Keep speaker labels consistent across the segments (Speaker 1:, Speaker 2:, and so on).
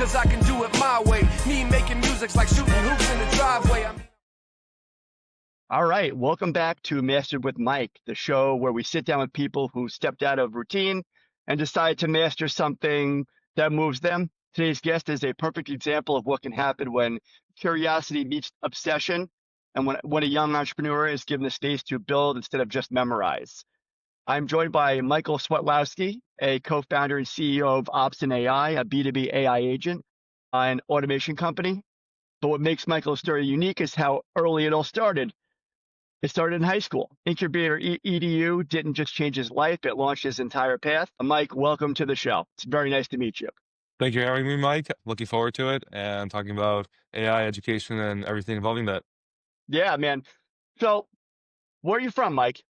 Speaker 1: cause I can do it my way. Me making music's like shooting hoops in the driveway.
Speaker 2: All right, welcome back to Mastered with Mike, the show where we sit down with people who stepped out of routine and decide to master something that moves them. Today's guest is a perfect example of what can happen when curiosity meets obsession and when a young entrepreneur is given the space to build instead of just memorize. I'm joined by Michael Swetlowski, a co-founder and CEO of Opsin AI, a B2B AI agent, an automation company. But what makes Michael's story unique is how early it all started. It started in high school. Incubator EDU didn't just change his life, it launched his entire path. Mike, welcome to the show. It's very nice to meet you.
Speaker 3: Thank you for having me, Mike. Looking forward to it and talking about AI education and everything involving that.
Speaker 2: Yeah, man. So, where are you from, Mike?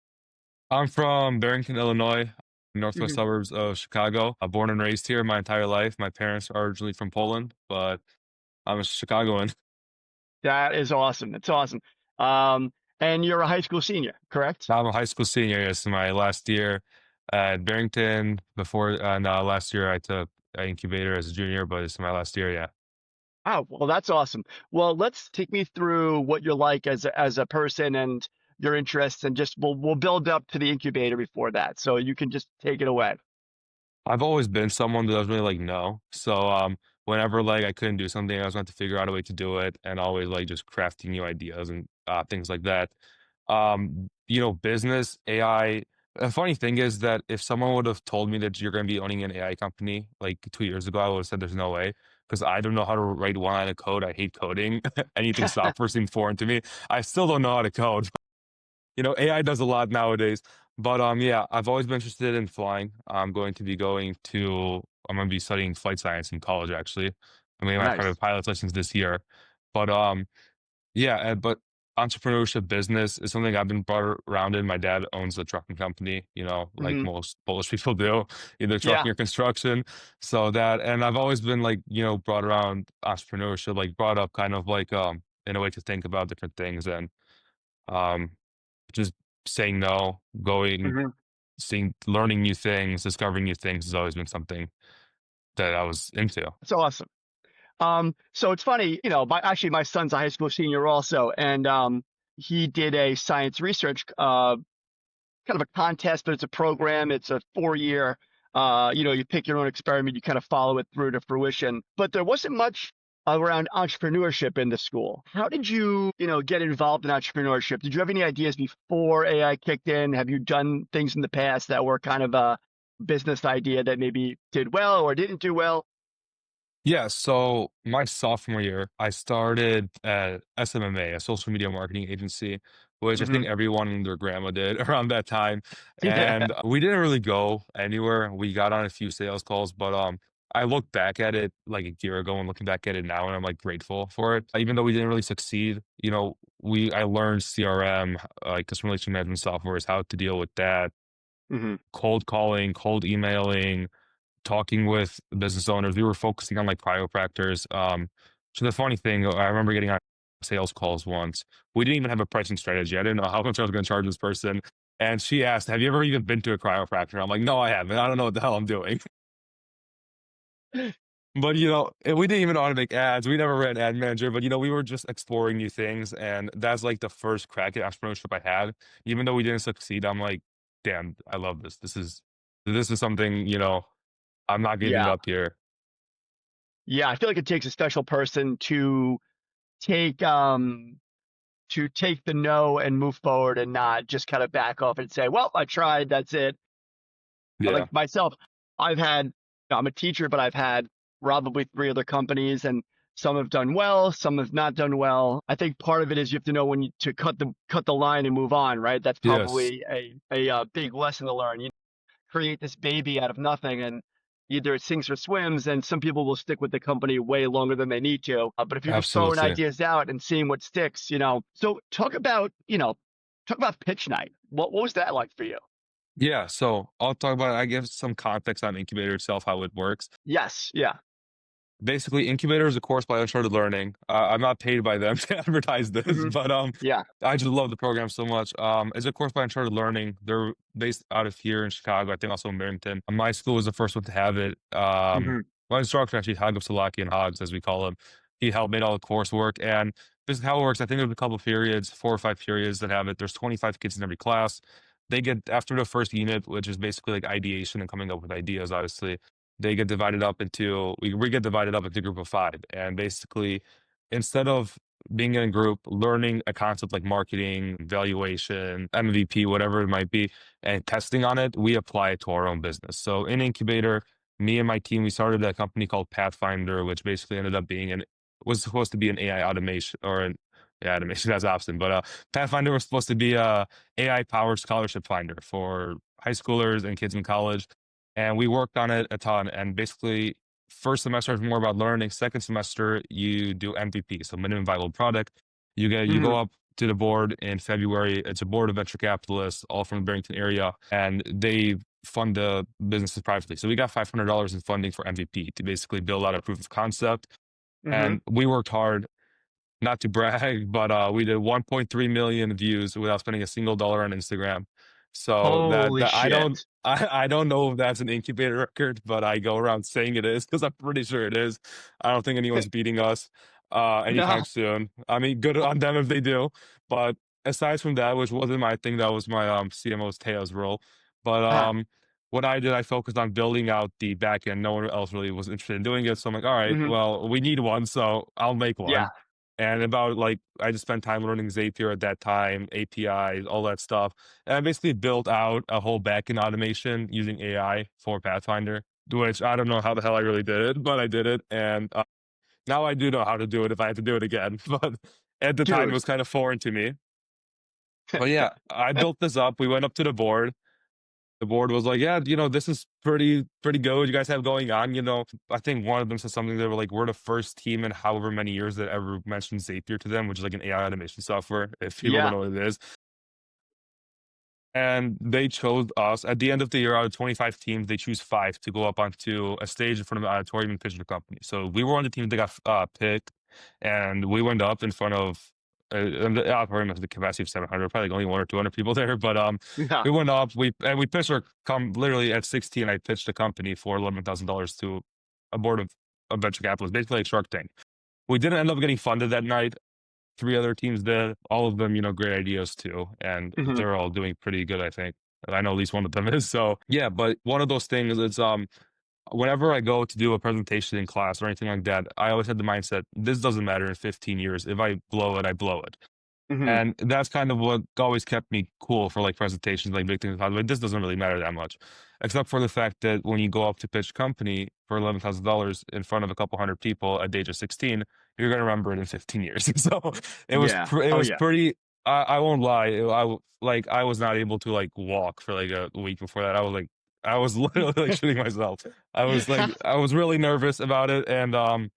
Speaker 3: I'm from Barrington, Illinois, northwest
Speaker 2: Mhm.
Speaker 3: suburbs of Chicago. I'm born and raised here my entire life. My parents are originally from Poland, but I'm a Chicagoan.
Speaker 2: That is awesome. That's awesome. Um, and you're a high school senior, correct?
Speaker 3: I'm a high school senior. Yes, in my last year at Barrington. Before, no, last year I took an incubator as a junior, but it's my last year. Yeah.
Speaker 2: Oh, well, that's awesome. Well, let's take me through what you're like as a person and your interests, and just we'll build up to the incubator before that. So you can just take it away.
Speaker 3: I've always been someone that doesn't really like no. So whenever like I couldn't do something, I was going to figure out a way to do it and always like just crafting new ideas and things like that. Business, AI. The funny thing is that if someone would have told me that you're going to be owning an AI company like 2 years ago, I would have said there's no way because I don't know how to write one line of code. I hate coding. Anything software seems foreign to me. I still don't know how to code. AI does a lot nowadays. But yeah, I've always been interested in flying. I'm going to be studying flight science in college actually. I mean, my
Speaker 2: Nice.
Speaker 3: private pilot's license this year. But yeah, but entrepreneurship business is something I've been brought around in. My dad owns a trucking company, like
Speaker 2: Hmm.
Speaker 3: most Polish people do, either
Speaker 2: Yeah.
Speaker 3: trucking or construction. So and I've always been like, brought around entrepreneurship, like brought up kind of like in a way to think about different things and um just saying no, going,
Speaker 2: Hmm.
Speaker 3: seeing, learning new things, discovering new things has always been something that I was into.
Speaker 2: That's awesome. So it's funny, my son's a high school senior also, and he did a science research kind of a contest, but it's a program. It's a 4-year. You pick your own experiment, you kind of follow it through to fruition. But there wasn't much around entrepreneurship in the school. How did you, get involved in entrepreneurship? Did you have any ideas before AI kicked in? Have you done things in the past that were kind of a business idea that maybe did well or didn't do well?
Speaker 3: Yeah, so my sophomore year, I started at SMMA, a social media marketing agency, which I
Speaker 2: Hmm.
Speaker 3: think everyone and their grandma did around that time.
Speaker 2: Yeah.
Speaker 3: And we didn't really go anywhere. We got on a few sales calls, but I look back at it like a year ago and looking back at it now, and I'm like grateful for it. Even though we didn't really succeed, I learned CRM, like customer relationship management software, is how to deal with that,
Speaker 2: Hmm.
Speaker 3: cold calling, cold emailing, talking with business owners. We were focusing on like chiropractors. So the funny thing, I remember getting on sales calls once. We didn't even have a pricing strategy. I didn't know how much I was going to charge this person. And she asked, "Have you ever even been to a chiropractor?" I'm like, "No, I haven't. I don't know what the hell I'm doing." But we didn't even know how to make ads. We never ran ad manager, but we were just exploring new things, and that's like the first crack at entrepreneurship I had. Even though we didn't succeed, I'm like, damn, I love this. This is something, I'm not giving
Speaker 2: Yeah.
Speaker 3: up here.
Speaker 2: Yeah. I feel like it takes a special person take um to take the no and move forward and not just kind of back off and say, well, I tried, that's it.
Speaker 3: Yeah.
Speaker 2: Like myself, I'm a teacher, but I've had probably 3 other companies, and some have done well, some have not done well. I think part of it is you have to know to cut the line and move on, right? That's
Speaker 3: Yes.
Speaker 2: probably a big lesson to learn. You create this baby out of nothing, and either it sinks or swims, and some people will stick with the company way longer than they need to. But if you're just throwing
Speaker 3: Absolutely.
Speaker 2: ideas out and seeing what sticks, so talk about pitch night. What was that like for you?
Speaker 3: Yeah. So I'll talk about, I give some context on incubator itself, how it works.
Speaker 2: Yes. Yeah.
Speaker 3: Basically, incubator is a course by Uncharted Learning. I'm not paid by them to advertise this,
Speaker 2: Hmm.
Speaker 3: but
Speaker 2: Yeah.
Speaker 3: I just love the program so much. It's a course by Uncharted Learning. They're based out of here in Chicago, I think also in Barrington. My school was the first one to have it.
Speaker 2: Hmm.
Speaker 3: my instructor actually, Hag of Salaki and Hogs, as we call him, he helped made all the coursework. And this is how it works. I think there's a couple of periods, 4 or 5 periods that have it. There's 25 kids in every class. They get, after the first unit, which is basically like ideation and coming up with ideas, obviously, they get divided up into, we get divided up into a group of 5. And basically, instead of being in a group, learning a concept like marketing, valuation, MVP, whatever it might be, and testing on it, we apply it to our own business. So in incubator, me and my team, we started a company called Pathfinder, which basically ended up being was supposed to be an AI automation or an yeah, automation, that's option. But Pathfinder was supposed to be a AI powered scholarship finder for high schoolers and kids in college. And we worked on it a ton. And basically, first semester is more about learning. Second semester, you do MVP, so minimum viable product. You go up to the board in February. It's a board of venture capitalists, all from the Barrington area, and they fund the businesses privately. So we got $500 in funding for MVP to basically build out a proof of concept. And we worked hard, not to brag, but we did 1.3 million views without spending a single dollar on Instagram. So
Speaker 2: Holy
Speaker 3: that
Speaker 2: shit.
Speaker 3: I don't know if that's an incubator record, but I go around saying it is because I'm pretty sure it is. I don't think anyone's beating us anytime
Speaker 2: No.
Speaker 3: soon. I mean, good on them if they do. But aside from that, which wasn't my thing, that was my CMO's Teo's role. But
Speaker 2: Ah.
Speaker 3: what I did, I focused on building out the back end. No one else really was interested in doing it. So I'm like, all right, well, we need one, so I'll make
Speaker 2: Yeah.
Speaker 3: one. And about like I just spent time learning Zapier at that time, APIs, all that stuff. And I basically built out a whole backend automation using AI for Pathfinder, which I don't know how the hell I really did it, but I did it. And now I do know how to do it if I had to do it again. But at the time, it
Speaker 2: Dude.
Speaker 3: was kind of foreign to me. But yeah, I built this up. We went up to the board. The board was like, yeah, this is pretty good. You guys have going on, I think one of them said something. They were like, we're the first team in however many years that ever mentioned Zapier to them, which is like an AI automation software, if people don't
Speaker 2: Yeah.
Speaker 3: know what it is. And they chose us. At the end of the year, out of 25 teams, they choose 5 to go up onto a stage in front of the auditorium and pitch their company. So we were on the team that got picked, and we went up in front of and the auditorium has the capacity of 700, probably only 100 or 200 people there. But
Speaker 2: Yeah.
Speaker 3: we went up, we pitched our literally at 16. I pitched a company for $11,000 to a board of venture capitalists, basically like Shark Tank. We didn't end up getting funded that night. 3 other teams did. All of them, great ideas too, and they're all doing pretty good, I think. I know at least one of them is. So yeah, but one of those things is whenever I go to do a presentation in class or anything like that, I always had the mindset, this doesn't matter in 15 years. If I blow it, I blow it. And that's kind of what always kept me cool for like presentations, like big things. Like, this doesn't really matter that much, except for the fact that when you go up to pitch a company for $11,000 in front of a couple hundred people at the age of 16, you're gonna remember it in 15 years. So
Speaker 2: Yeah.
Speaker 3: it
Speaker 2: Oh
Speaker 3: was
Speaker 2: yeah.
Speaker 3: pretty. I won't lie. I was not able to like walk for like a week before that. I was literally like shitting myself. I was really nervous about it, and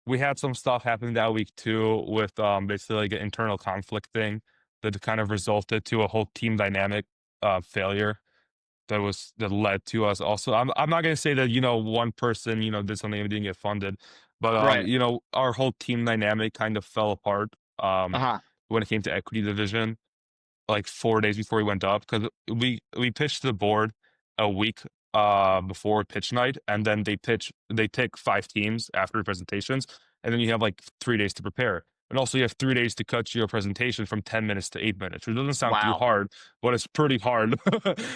Speaker 3: we had some stuff happening that week too with basically like an internal conflict thing that kind of resulted to a whole team dynamic failure that led to us also. I'm not gonna say that one person did something and didn't get funded, but
Speaker 2: Right.
Speaker 3: our whole team dynamic kind of fell apart
Speaker 2: Uh-huh.
Speaker 3: when it came to equity division like 4 days before we went up, because we pitched to the board a week before pitch night, and then they pick 5 teams after the presentations, and then you have like 3 days to prepare. And also you have 3 days to cut your presentation from 10 minutes to 8 minutes, which doesn't sound too
Speaker 2: Wow.
Speaker 3: hard, but it's pretty hard.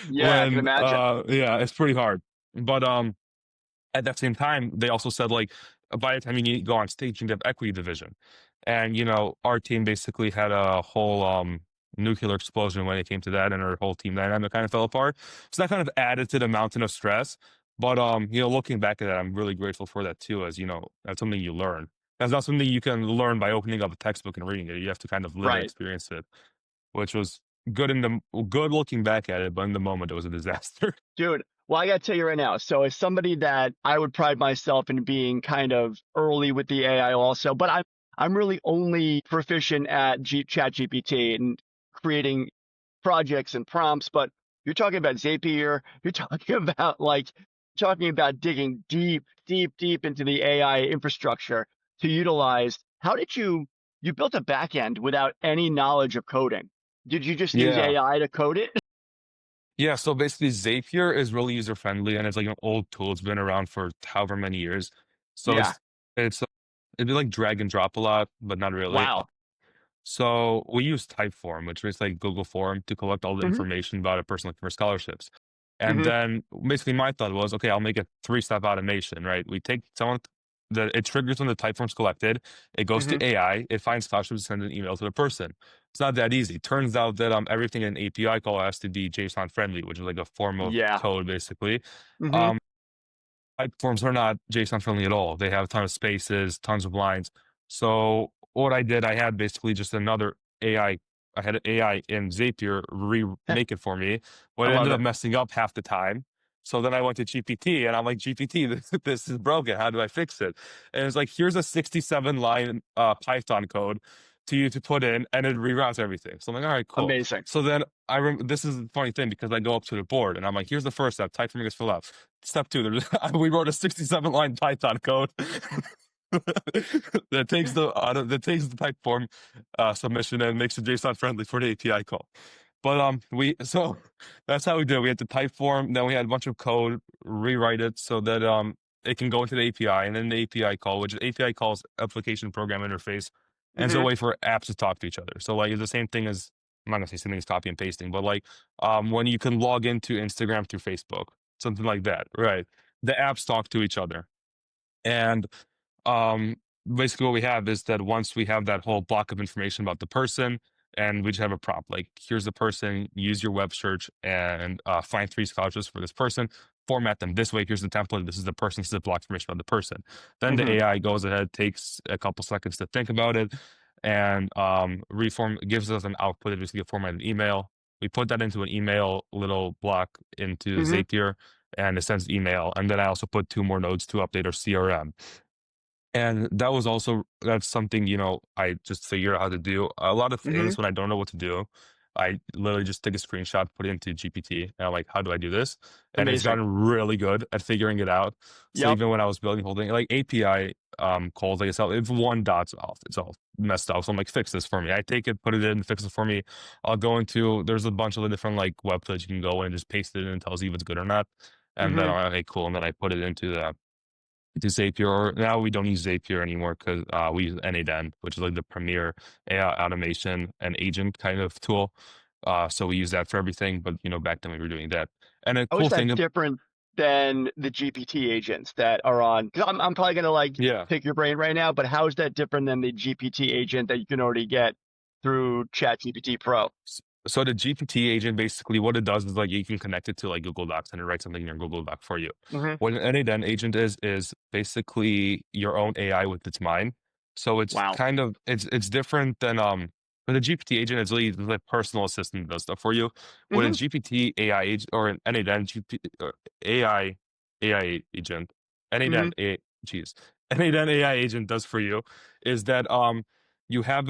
Speaker 2: Yeah, I can imagine.
Speaker 3: Yeah, it's pretty hard. But at that same time, they also said like by the time you need to go on stage, you have equity division. And our team basically had a whole nuclear explosion when it came to that, and our whole team dynamic kind of fell apart. So that kind of added to the mountain of stress. But looking back at that, I'm really grateful for that too, as that's something you learn. That's not something you can learn by opening up a textbook and reading it. You have to kind of live and
Speaker 2: Right.
Speaker 3: experience it, which was good looking back at it, but in the moment it was a disaster.
Speaker 2: Dude, well, I got to tell you right now. So, as somebody that I would pride myself in being kind of early with the AI also, but I'm really only proficient at Chat GPT and creating projects and prompts. But you're talking about Zapier. You're talking about digging deep into the AI infrastructure to utilize. How did you built a back end without any knowledge of coding? Did you just use
Speaker 3: Yeah.
Speaker 2: AI to code it?
Speaker 3: Yeah, so basically Zapier is really user friendly and it's like an old tool. It's been around for however many years. So
Speaker 2: Yeah.
Speaker 3: it's it'd be like drag and drop a lot, but not really.
Speaker 2: Wow.
Speaker 3: So we use Typeform, which is like Google Form, to collect all the
Speaker 2: Hmm.
Speaker 3: information about a person looking for scholarships. And
Speaker 2: Hmm.
Speaker 3: then basically my thought was, okay, I'll make a three-step automation, right? We take someone it triggers when the Typeform's collected, it goes
Speaker 2: Hmm.
Speaker 3: to AI, it finds scholarships, sends an email to the person. It's not that easy. Turns out that everything in an API call has to be JSON friendly, which is like a form of
Speaker 2: Yeah.
Speaker 3: code basically.
Speaker 2: Hmm.
Speaker 3: Um, Type forms are not JSON friendly at all. They have a ton of spaces, tons of lines. So what I did, I had basically just another AI. I had an AI in Zapier remake it for me,
Speaker 2: I
Speaker 3: but it
Speaker 2: love
Speaker 3: ended up
Speaker 2: it.
Speaker 3: messing up half the time. So then I went to GPT and I'm like, GPT, this is broken. How do I fix it? And it's like, here's a 67 line Python code to you to put in, and it reroutes everything. So I'm like, all right, cool.
Speaker 2: Amazing.
Speaker 3: So then this is the funny thing because I go up to the board and I'm like, here's the first step, type from is fill out. Step two, we wrote a 67 line Python code that takes the type form submission and makes it JSON friendly for the API call. But so that's how we did it. We had the type form, then we had a bunch of code, rewrite it so that it can go into the API, and then the API call, which API calls application program interface, and it's a
Speaker 2: Hmm.
Speaker 3: way for apps to talk to each other. So like it's the same thing as, I'm not gonna say something as copy and pasting, but like when you can log into Instagram through Facebook, something like that, right? The apps talk to each other. And um, basically what we have is that once we have that whole block of information about the person, and we just have a prompt, like here's the person, use your web search and find three scholarships for this person, format them this way, here's the template, this is the person, this is the block information about the person. Then the
Speaker 2: Hmm.
Speaker 3: AI goes ahead, takes a couple seconds to think about it, and gives us an output, it's basically a formatted email. We put that into an email little block into
Speaker 2: Hmm.
Speaker 3: Zapier, and it sends email. And then I also put two more nodes to update our CRM. And that's something, I just figured out how to do. A lot of
Speaker 2: Hmm.
Speaker 3: things when I don't know what to do, I literally just take a screenshot, put it into GPT, and I'm like, how do I do this? And it's
Speaker 2: Amazing.
Speaker 3: gotten really good at figuring it out. So
Speaker 2: Yep.
Speaker 3: even when I was building whole thing, like API calls, like itself, if one dot's off, it's all messed up. So I'm like, fix this for me. I take it, put it in, fix it for me. There's a bunch of the different like websites you can go in and just paste it in and tells you if it's good or not. And then
Speaker 2: Hmm.
Speaker 3: I'm like, okay, cool. And then I put it into Zapier. Now we don't use Zapier anymore because we use NADN, which is like the premier AI automation and agent kind of tool. So we use that for everything. But back then we were doing that. And a
Speaker 2: How
Speaker 3: cool
Speaker 2: is that
Speaker 3: thing,
Speaker 2: different than the GPT agents that are on? Because I'm probably going to like
Speaker 3: yeah.
Speaker 2: pick your brain right now, but how is that different than the GPT agent that you can already get through ChatGPT Pro?
Speaker 3: So the GPT agent, basically what it does is like you can connect it to like Google Docs and it writes something in your Google Doc for you.
Speaker 2: Hmm.
Speaker 3: What an NADN agent is basically your own AI with its mind. So it's
Speaker 2: Wow.
Speaker 3: kind of it's different than but the GPT agent is really the personal assistant that does stuff for you. What a
Speaker 2: Hmm.
Speaker 3: GPT AI agent or an NADN or AI agent,
Speaker 2: Hmm.
Speaker 3: NADN A geez, NADN AI agent does for you is that you have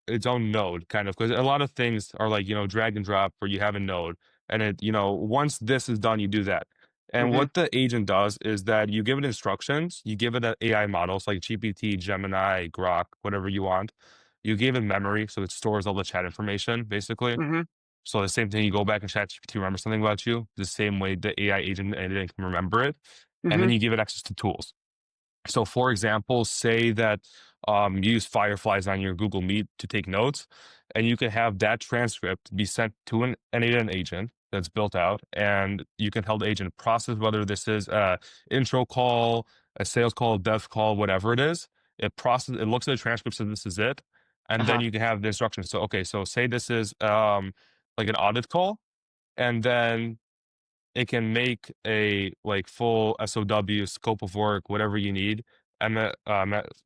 Speaker 3: its own node kind of, because a lot of things are like drag and drop where you have a node and it once this is done you do that. And
Speaker 2: Hmm.
Speaker 3: what the agent does is that you give it instructions, you give it an AI models like GPT, Gemini, Grok, whatever you want. You give it memory, so it stores all the chat information, basically.
Speaker 2: Hmm.
Speaker 3: So the same thing, you go back and chat GPT remember something about you, the same way the AI agent and it can remember it. And then
Speaker 2: Hmm.
Speaker 3: you give it access to tools. So, for example, say that you use Fireflies on your Google Meet to take notes, and you can have that transcript be sent to an agent that's built out, and you can tell the agent process whether this is a intro call, a sales call, dev call, whatever it is. It looks at the transcript, says this is it, and then
Speaker 2: Uh-huh.
Speaker 3: you can have the instructions. So, okay, so say this is like an audit call, and then it can make a like full SOW scope of work, whatever you need, and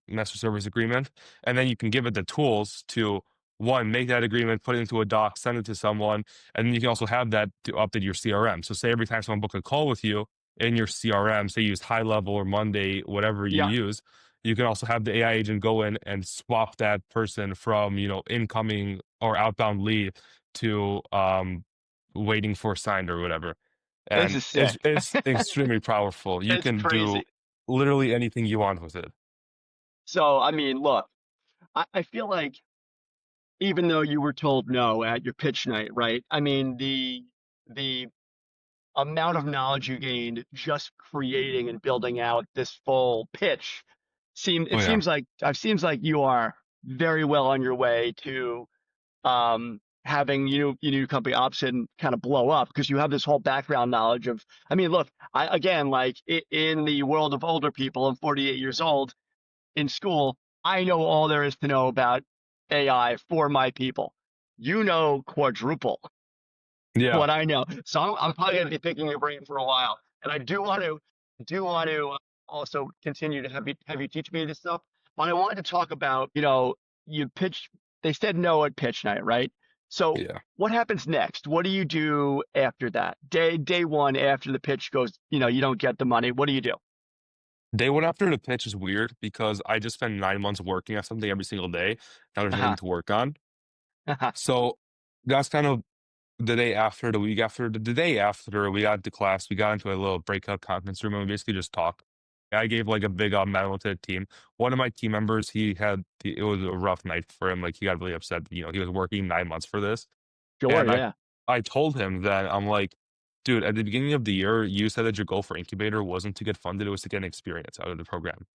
Speaker 3: master service agreement, and then you can give it the tools to one make that agreement, put it into a doc, send it to someone, and then you can also have that to update your CRM. So say every time someone book a call with you in your CRM, say you use High Level or Monday, whatever you
Speaker 2: Yeah.
Speaker 3: use, you can also have the AI agent go in and swap that person from incoming or outbound lead to waiting for signed or whatever,
Speaker 2: This
Speaker 3: and
Speaker 2: is
Speaker 3: it's
Speaker 2: sick.
Speaker 3: it's extremely powerful. You
Speaker 2: It's
Speaker 3: can do
Speaker 2: crazy.
Speaker 3: literally anything you want with it.
Speaker 2: So, I mean, look, I feel like even though you were told no at your pitch night, right? I mean, the amount of knowledge you gained just creating and building out this full pitch
Speaker 3: Oh yeah.
Speaker 2: seems like you are very well on your way to having you company option kind of blow up because you have this whole background knowledge of. I mean, look, I again like in the world of older people, I'm 48 years old in school. I know all there is to know about AI for my people. You know quadruple
Speaker 3: Yeah.
Speaker 2: what I know. So I'm probably going to be picking your brain for a while. And I do want to also continue to have you teach me this stuff. But I wanted to talk about, you pitch, they said no at pitch night, right? So
Speaker 3: Yeah.
Speaker 2: what happens next? What do you do after that? Day one after the pitch goes, you don't get the money. What do you do?
Speaker 3: Day one after the pitch is weird because I just spent 9 months working on something every single day. Now there's nothing
Speaker 2: Uh-huh.
Speaker 3: to work on. So that's kind of the day after, the week after, the day after we got into class, we got into a little breakout conference room and we basically just talked. I gave like a big memo to the team. One of my team members, it was a rough night for him. Like he got really upset. He was working 9 months for this.
Speaker 2: Sure,
Speaker 3: And
Speaker 2: yeah.
Speaker 3: I told him that I'm like, dude, at the beginning of the year, you said that your goal for incubator wasn't to get funded, it was to get an experience out of the program.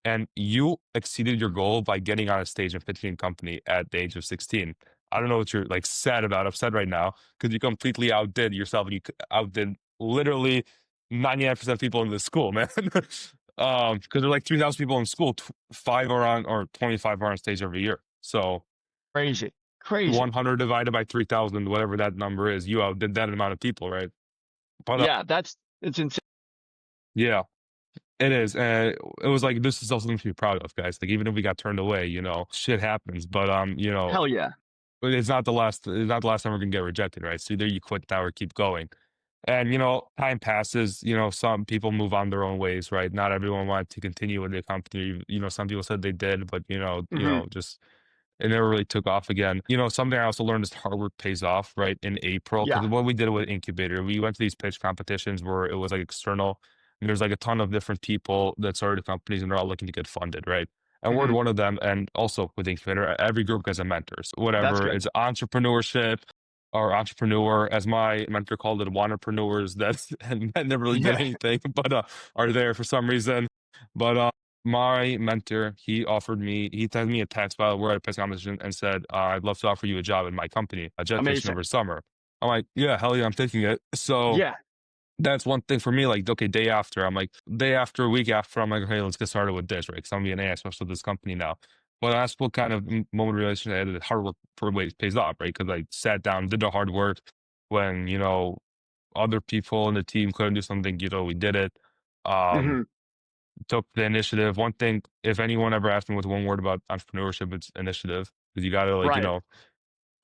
Speaker 3: And you exceeded your goal by getting on a stage and pitching a company at the age of 16. I don't know what you're like upset right now, because you completely outdid yourself and you outdid literally 99% of people in the school, man. Because there are like 3,000 people in school, five are on, or 25 are on stage every year. So
Speaker 2: Crazy. Crazy.
Speaker 3: 100 divided by 3,000, whatever that number is, you outdid that amount of people, right? But
Speaker 2: Yeah, it's insane.
Speaker 3: yeah. It is, and it was like, this is also something to be proud of, guys. Like, even if we got turned away, shit happens. But
Speaker 2: Hell yeah.
Speaker 3: it's not the last time we're gonna get rejected, right? So either you quit now or keep going. And time passes. Some people move on their own ways, right? Not everyone wanted to continue with the company. Some people said they did, but
Speaker 2: Hmm.
Speaker 3: just it never really took off again. Something I also learned is hard work pays off, right? In April,
Speaker 2: Yeah.
Speaker 3: because what we did with Incubator, we went to these pitch competitions where it was like external, and there's like a ton of different people that started companies and they're all looking to get funded, right? And we're
Speaker 2: Hmm.
Speaker 3: one of them. And also with Incubator, every group has a mentor. So
Speaker 2: That's
Speaker 3: whatever,
Speaker 2: good.
Speaker 3: it's entrepreneurship or entrepreneur, as my mentor called it, wantrepreneurs that that never really did
Speaker 2: Yeah.
Speaker 3: anything, but are there for some reason. But my mentor, he sent me a text while we're at a press competition and said, I'd love to offer you a job in my company, a jet station
Speaker 2: Amazing.
Speaker 3: over summer. I'm like, yeah, hell yeah, I'm taking it. So
Speaker 2: Yeah.
Speaker 3: that's one thing for me. Like, okay, day after, I'm like, day after, week after, I'm like, okay, let's get started with this, right? Because I'm being an AI specialist with this company now. But that's what kind of moment of realization I had that hard work for ways pays off, right? Because I sat down, did the hard work when, other people in the team couldn't do something, we did it. Um,
Speaker 2: Hmm.
Speaker 3: Took the initiative. One thing, if anyone ever asked me with one word about entrepreneurship, it's initiative. Because you gotta like,
Speaker 2: Right.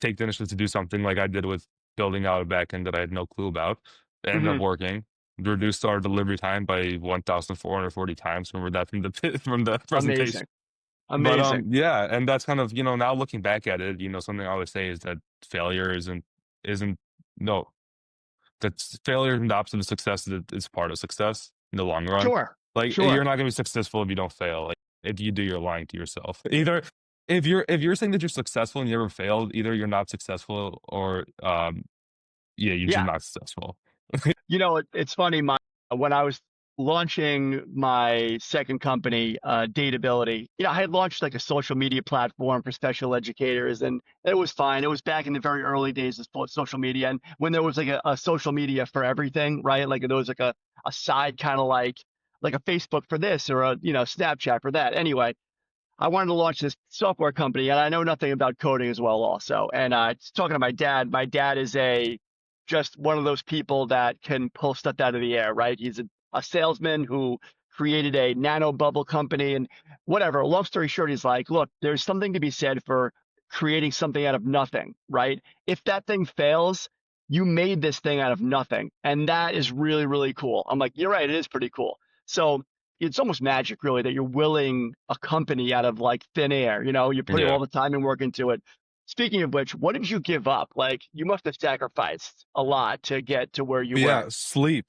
Speaker 3: take the initiative to do something like I did with building out a backend that I had no clue about. It ended up
Speaker 2: Hmm.
Speaker 3: working. Reduced our delivery time by 1,440 times. Remember that from the from the presentation.
Speaker 2: Amazing.
Speaker 3: But
Speaker 2: Amazing.
Speaker 3: yeah, and that's kind of, now looking back at it, something I always say is that failure isn't no that's failure isn't the opposite of success. It's part of success in the long run.
Speaker 2: Sure.
Speaker 3: Like,
Speaker 2: Sure.
Speaker 3: you're not gonna be successful if you don't fail. Like, if you do, you're lying to yourself. Either if you're saying that you're successful and you never failed, either you're not successful or yeah, you're just
Speaker 2: Yeah.
Speaker 3: not successful.
Speaker 2: It's funny. When I was launching my second company, Dateability, I had launched like a social media platform for special educators, and it was fine. It was back in the very early days of social media, and when there was like a social media for everything, right? Like there was like a side kind of like a Facebook for this or a Snapchat for that. Anyway, I wanted to launch this software company, and I know nothing about coding as well, also. And talking to my dad. My dad is just one of those people that can pull stuff out of the air, right? He's a salesman who created a nano bubble company, and whatever. Long story short, he's like, look, there's something to be said for creating something out of nothing, right? If that thing fails, you made this thing out of nothing, and that is really, really cool. I'm like, you're right, it is pretty cool. So it's almost magic, really, that you're willing a company out of like thin air. You're putting
Speaker 3: Yeah.
Speaker 2: all the time and work into it. Speaking of which, what did you give up? Like, you must have sacrificed a lot to get to where you
Speaker 3: But yeah,
Speaker 2: were.
Speaker 3: sleep.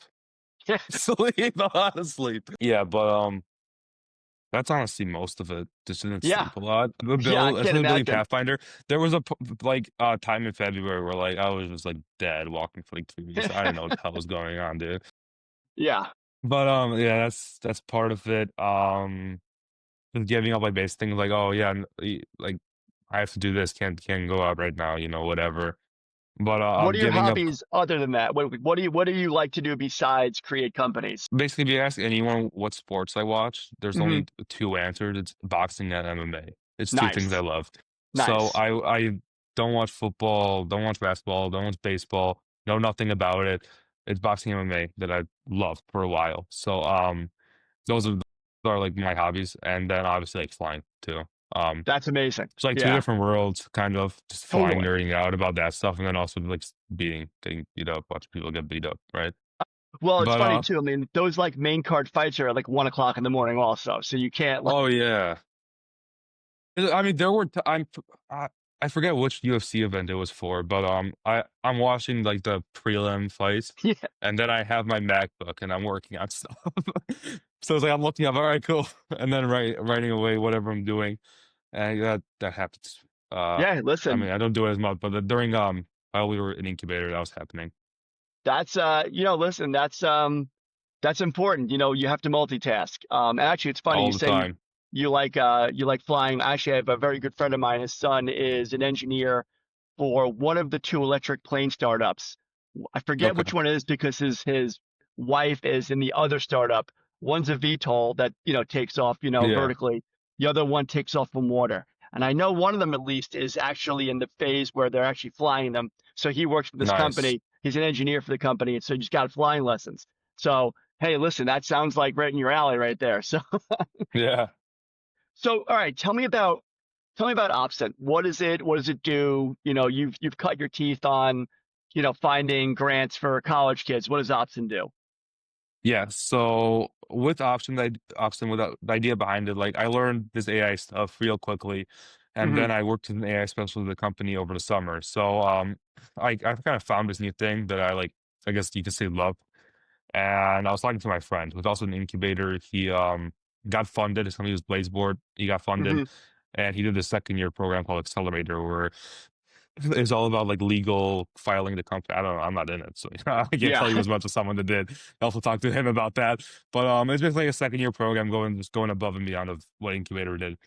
Speaker 3: Sleep, a lot of sleep. Yeah, but That's honestly most of it. Just didn't
Speaker 2: Yeah.
Speaker 3: sleep a lot. The
Speaker 2: Yeah, I
Speaker 3: build,
Speaker 2: can't
Speaker 3: especially building
Speaker 2: imagine.
Speaker 3: Pathfinder, there was a like time in February where like I was just like dead walking for like 3 weeks. I didn't know what the hell was going on, dude.
Speaker 2: Yeah.
Speaker 3: But yeah, that's part of it. Just giving up like basic things like, oh yeah, like I have to do this, can't go out right now, whatever. But
Speaker 2: What are your
Speaker 3: giving up.
Speaker 2: hobbies other than that? What do you like to do besides create companies?
Speaker 3: Basically, if you ask anyone what sports I watch, there's
Speaker 2: Hmm.
Speaker 3: only two answers. It's boxing and MMA. It's two things I
Speaker 2: Nice.
Speaker 3: love. So
Speaker 2: Nice.
Speaker 3: I don't watch football, don't watch basketball, don't watch baseball, know nothing about it. It's boxing and MMA that I loved for a while. So those are like my hobbies, and then obviously like flying too. Um,
Speaker 2: That's amazing.
Speaker 3: it's like two
Speaker 2: Yeah,
Speaker 3: different worlds, kind of just flying,
Speaker 2: totally.
Speaker 3: nerding out about that stuff, and then also like getting beat up, watching people get beat up, right?
Speaker 2: Well, it's
Speaker 3: But
Speaker 2: funny too. I mean, those like main card fights are at like 1 o'clock in the morning also. So you can't like,
Speaker 3: oh yeah. I mean, there were I forget which UFC event it was for, but I'm watching like the prelim fights,
Speaker 2: yeah,
Speaker 3: and then I have my MacBook and I'm working on stuff. So it's like I'm looking up, all right, cool, and then writing away whatever I'm doing, and that happens.
Speaker 2: yeah,
Speaker 3: I
Speaker 2: listen,
Speaker 3: mean, I don't do it as much, but during while we were in incubator, that was happening
Speaker 2: that's listen, that's important. You have to multitask. And actually it's funny you
Speaker 3: all the
Speaker 2: say you,
Speaker 3: time.
Speaker 2: you like flying. Actually, I have a very good friend of mine. His son is an engineer for one of the two electric plane startups. I forget
Speaker 3: Okay,
Speaker 2: which one it is because his wife is in the other startup. One's a VTOL that takes off
Speaker 3: yeah,
Speaker 2: vertically. The other one takes off from water. And I know one of them at least is actually in the phase where they're actually flying them. So he works for this
Speaker 3: nice,
Speaker 2: company. He's an engineer for the company, and so he just got flying lessons. So hey, listen, that sounds like right in your alley right there. So
Speaker 3: yeah.
Speaker 2: all right, tell me about Opsent. What is it? What does it do? You've cut your teeth on, finding grants for college kids. What does Opsent do?
Speaker 3: Yeah, so with option with the idea behind it, like I learned this AI stuff real quickly, and
Speaker 2: Hmm.
Speaker 3: then I worked with an AI specialist at the company over the summer. So I kind of found this new thing that I like, I guess you could say love. And I was talking to my friend who's also an incubator. He got funded. His company was Blazeboard. He got funded,
Speaker 2: Hmm.
Speaker 3: and he did the second year program called Accelerator, where it's all about like legal filing the company. I don't know. I'm not in it, so I can't tell you
Speaker 2: Yeah.
Speaker 3: as much as someone that did. I also talked to him about that. But it's basically a second year program going above and beyond of what Incubator did.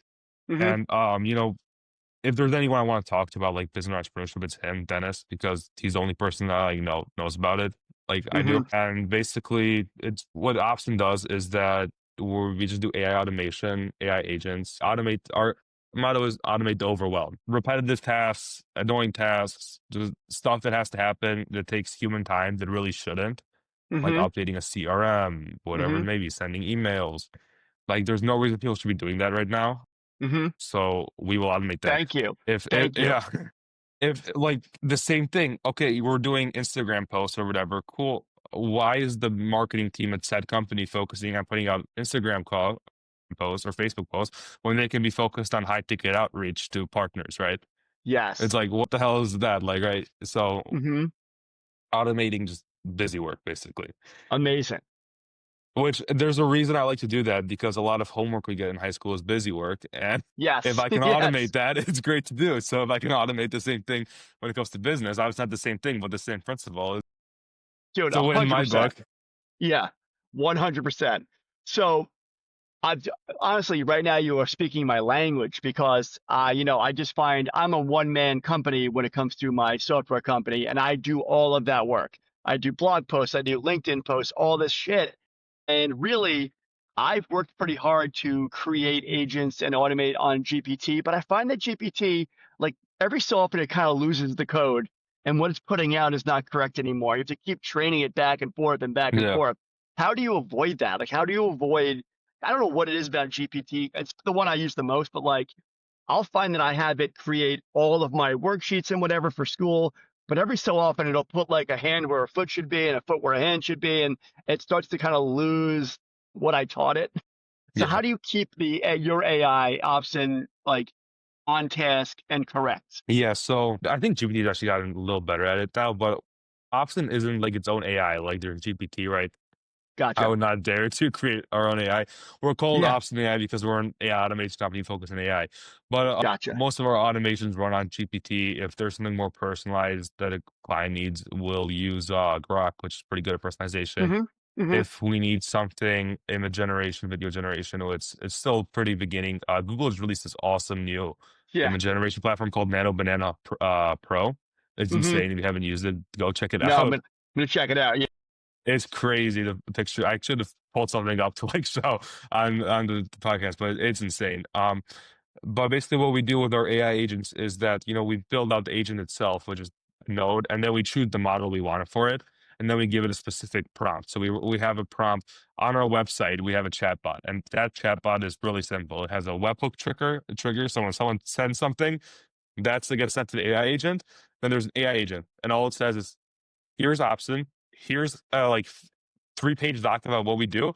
Speaker 2: Hmm.
Speaker 3: And if there's anyone I want to talk to about like business entrepreneurship, it's him, Dennis, because he's the only person that I knows about it, like I do.
Speaker 2: Hmm.
Speaker 3: And basically, it's what Option does is that we just do AI automation, AI agents, automate our motto is automate the overwhelm, repetitive tasks, annoying tasks, just stuff that has to happen that takes human time that really shouldn't, like
Speaker 2: Hmm.
Speaker 3: updating a CRM, whatever
Speaker 2: Hmm.
Speaker 3: it may be, sending emails. Like, there's no reason people should be doing that right now,
Speaker 2: Hmm.
Speaker 3: so we will automate that.
Speaker 2: Thank you.
Speaker 3: If
Speaker 2: Thank you.
Speaker 3: yeah, if like the same thing, okay, we're doing Instagram posts or whatever, cool. Why is the marketing team at said company focusing on putting out Instagram call posts or Facebook posts when they can be focused on high ticket outreach to partners, right? It's
Speaker 2: Yes.
Speaker 3: like, what the hell is that? Like, right? So
Speaker 2: Hmm.
Speaker 3: automating just busy work, basically.
Speaker 2: Amazing.
Speaker 3: Which there's a reason I like to do that because a lot of homework we get in high school is busy work. And if
Speaker 2: Yes.
Speaker 3: I can
Speaker 2: Yes.
Speaker 3: automate that, it's great to do. So if I can automate the same thing when it comes to business, obviously not the same thing, but the same principle.
Speaker 2: Dude,
Speaker 3: It's a win in my
Speaker 2: 100%.
Speaker 3: book.
Speaker 2: Yeah. 100%. So I've honestly, right now you are speaking my language because I just find I'm a one-man company when it comes to my software company, and I do all of that work. I do blog posts, I do LinkedIn posts, all this shit. And really, I've worked pretty hard to create agents and automate on GPT, but I find that GPT, like every so often, it kind of loses the code, and what it's putting out is not correct anymore. You have to keep training it back and forth and back and
Speaker 3: Yeah.
Speaker 2: forth. How do you avoid that? Like, how do you avoid I don't know what it is about GPT. It's the one I use the most, but like I'll find that I have it create all of my worksheets and whatever for school, but every so often it'll put like a hand where a foot should be and a foot where a hand should be, and it starts to kind of lose what I taught it. So
Speaker 3: Yeah.
Speaker 2: how do you keep the your AI option like on task and correct?
Speaker 3: Yeah. So I think GPT's actually gotten a little better at it now, but Option isn't like its own AI, like there's GPT, right? I
Speaker 2: Gotcha.
Speaker 3: would not dare to create our own AI. We're called
Speaker 2: Yeah.
Speaker 3: Ops and AI because we're an AI automation company focused on AI. But
Speaker 2: Gotcha.
Speaker 3: most of our automations run on GPT. If there's something more personalized that a client needs, we'll use Grok, which is pretty good at personalization.
Speaker 2: Hmm. Hmm.
Speaker 3: If we need something in the generation, video generation, it's still pretty beginning. Google has released this awesome new
Speaker 2: Yeah.
Speaker 3: image generation platform called Nano Banana Pro. It's
Speaker 2: Hmm.
Speaker 3: insane. If you haven't used it, go check it
Speaker 2: No,
Speaker 3: out.
Speaker 2: I'm gonna check it out. Yeah.
Speaker 3: It's crazy the picture. I should have pulled something up to like show on the podcast, but it's insane. But basically what we do with our AI agents is that, we build out the agent itself, which is a node, and then we choose the model we want for it, and then we give it a specific prompt. So we have a prompt on our website. We have a chatbot, and that chatbot is really simple. It has a webhook trigger. So when someone sends something, that gets sent to the AI agent. Then there's an AI agent, and all it says is, here's option. Here's like 3-page doc about what we do.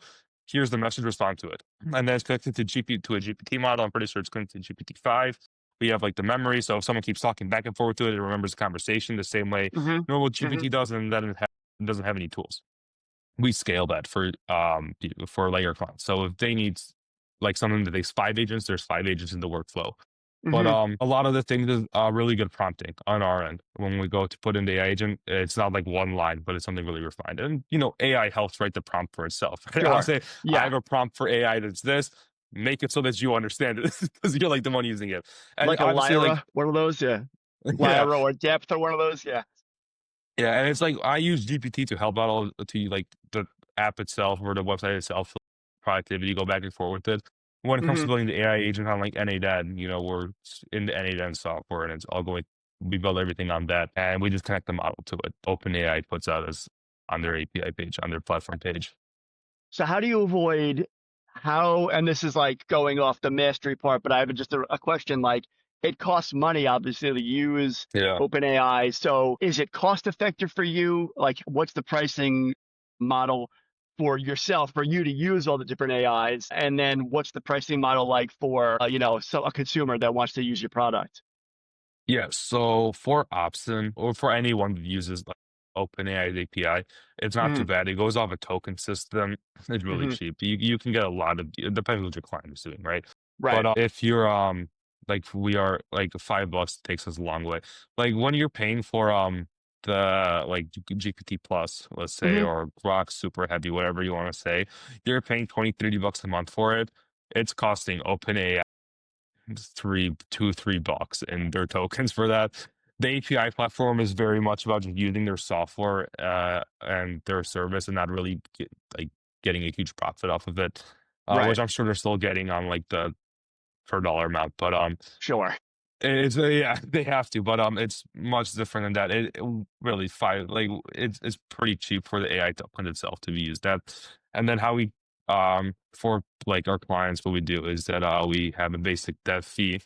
Speaker 3: Here's the message, respond to it. And then it's connected to a GPT model. I'm pretty sure it's connected to GPT-5. We have like the memory. So if someone keeps talking back and forth to it, it remembers the conversation the same way
Speaker 2: Hmm.
Speaker 3: normal
Speaker 2: Hmm.
Speaker 3: GPT does, and then it doesn't have any tools. We scale that for layer clients. So if they need like something that takes 5 agents, there's 5 agents in the workflow. But
Speaker 2: Hmm.
Speaker 3: a lot of the things is really good prompting on our end. When we go to put in the AI agent, it's not like one line, but it's something really refined. And AI helps write the prompt for itself. I'll
Speaker 2: Sure.
Speaker 3: say, I
Speaker 2: Yeah.
Speaker 3: have a prompt for AI that's this. Make it so that you understand it because you're like the one using it. And
Speaker 2: Like a
Speaker 3: obviously, like,
Speaker 2: Lyra, one of those. Yeah.
Speaker 3: yeah,
Speaker 2: Lyra or Depth or one of those. Yeah.
Speaker 3: yeah, and it's like I use GPT to help out all to like the app itself or the website itself, productivity, go back and forth with it. When it comes to
Speaker 2: Hmm.
Speaker 3: building the AI agent on like NADEN, we're in the NADEN software and it's all going. We build everything on that, and we just connect the model to it. OpenAI puts out as on their API page, on their platform page.
Speaker 2: So how do you avoid and this is like going off the mastery part, but I have just a question. Like, it costs money, obviously, to use
Speaker 3: Yeah.
Speaker 2: OpenAI. So is it cost effective for you? Like, what's the pricing model for yourself, for you to use all the different AIs? And then what's the pricing model like for, so a consumer that wants to use your product?
Speaker 3: Yeah, so for Opsin or for anyone that uses like OpenAI's API, it's not too
Speaker 2: Hmm.
Speaker 3: bad. It goes off a token system. It's really
Speaker 2: Hmm.
Speaker 3: cheap. You can get a lot of it depends what your client is doing, right? But
Speaker 2: Right.
Speaker 3: if you're like we are like $5 takes us a long way. Like when you're paying for the like GPT plus, let's say,
Speaker 2: Hmm.
Speaker 3: or Grok super heavy, whatever you want to say, you're paying 20-30 bucks a month for it. It's costing OpenAI $3 in their tokens for that. The API platform is very much about just using their software and their service and not really like getting a huge profit off of it, which
Speaker 2: Right.
Speaker 3: I'm sure they're still getting on like the per dollar amount. But
Speaker 2: Sure.
Speaker 3: it's yeah, they have to, but it's much different than that. It really it's pretty cheap for the AI token itself to be used. That and then how we for like our clients, what we do is that we have a basic dev fee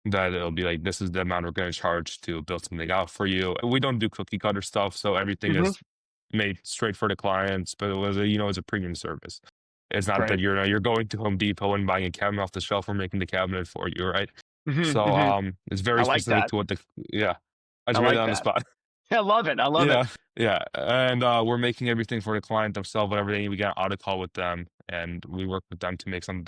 Speaker 3: that it'll be like this is the amount we're going to charge to build something out for you. We don't do cookie cutter stuff, so everything
Speaker 2: Hmm.
Speaker 3: is made straight for the clients. But it was it's a premium service. It's not that
Speaker 2: Great.
Speaker 3: you're going to Home Depot and buying a cabinet off the shelf or making the cabinet for you, right?
Speaker 2: Hmm.
Speaker 3: So
Speaker 2: Hmm.
Speaker 3: it's
Speaker 2: I
Speaker 3: very
Speaker 2: like
Speaker 3: specific
Speaker 2: that.
Speaker 3: to what the yeah. I
Speaker 2: I
Speaker 3: just made it
Speaker 2: like
Speaker 3: on the
Speaker 2: that.
Speaker 3: spot.
Speaker 2: I love it. I love it.
Speaker 3: Yeah, yeah, and we're making everything for the client themselves, whatever they need. We get an audit call with them, and we work with them to make some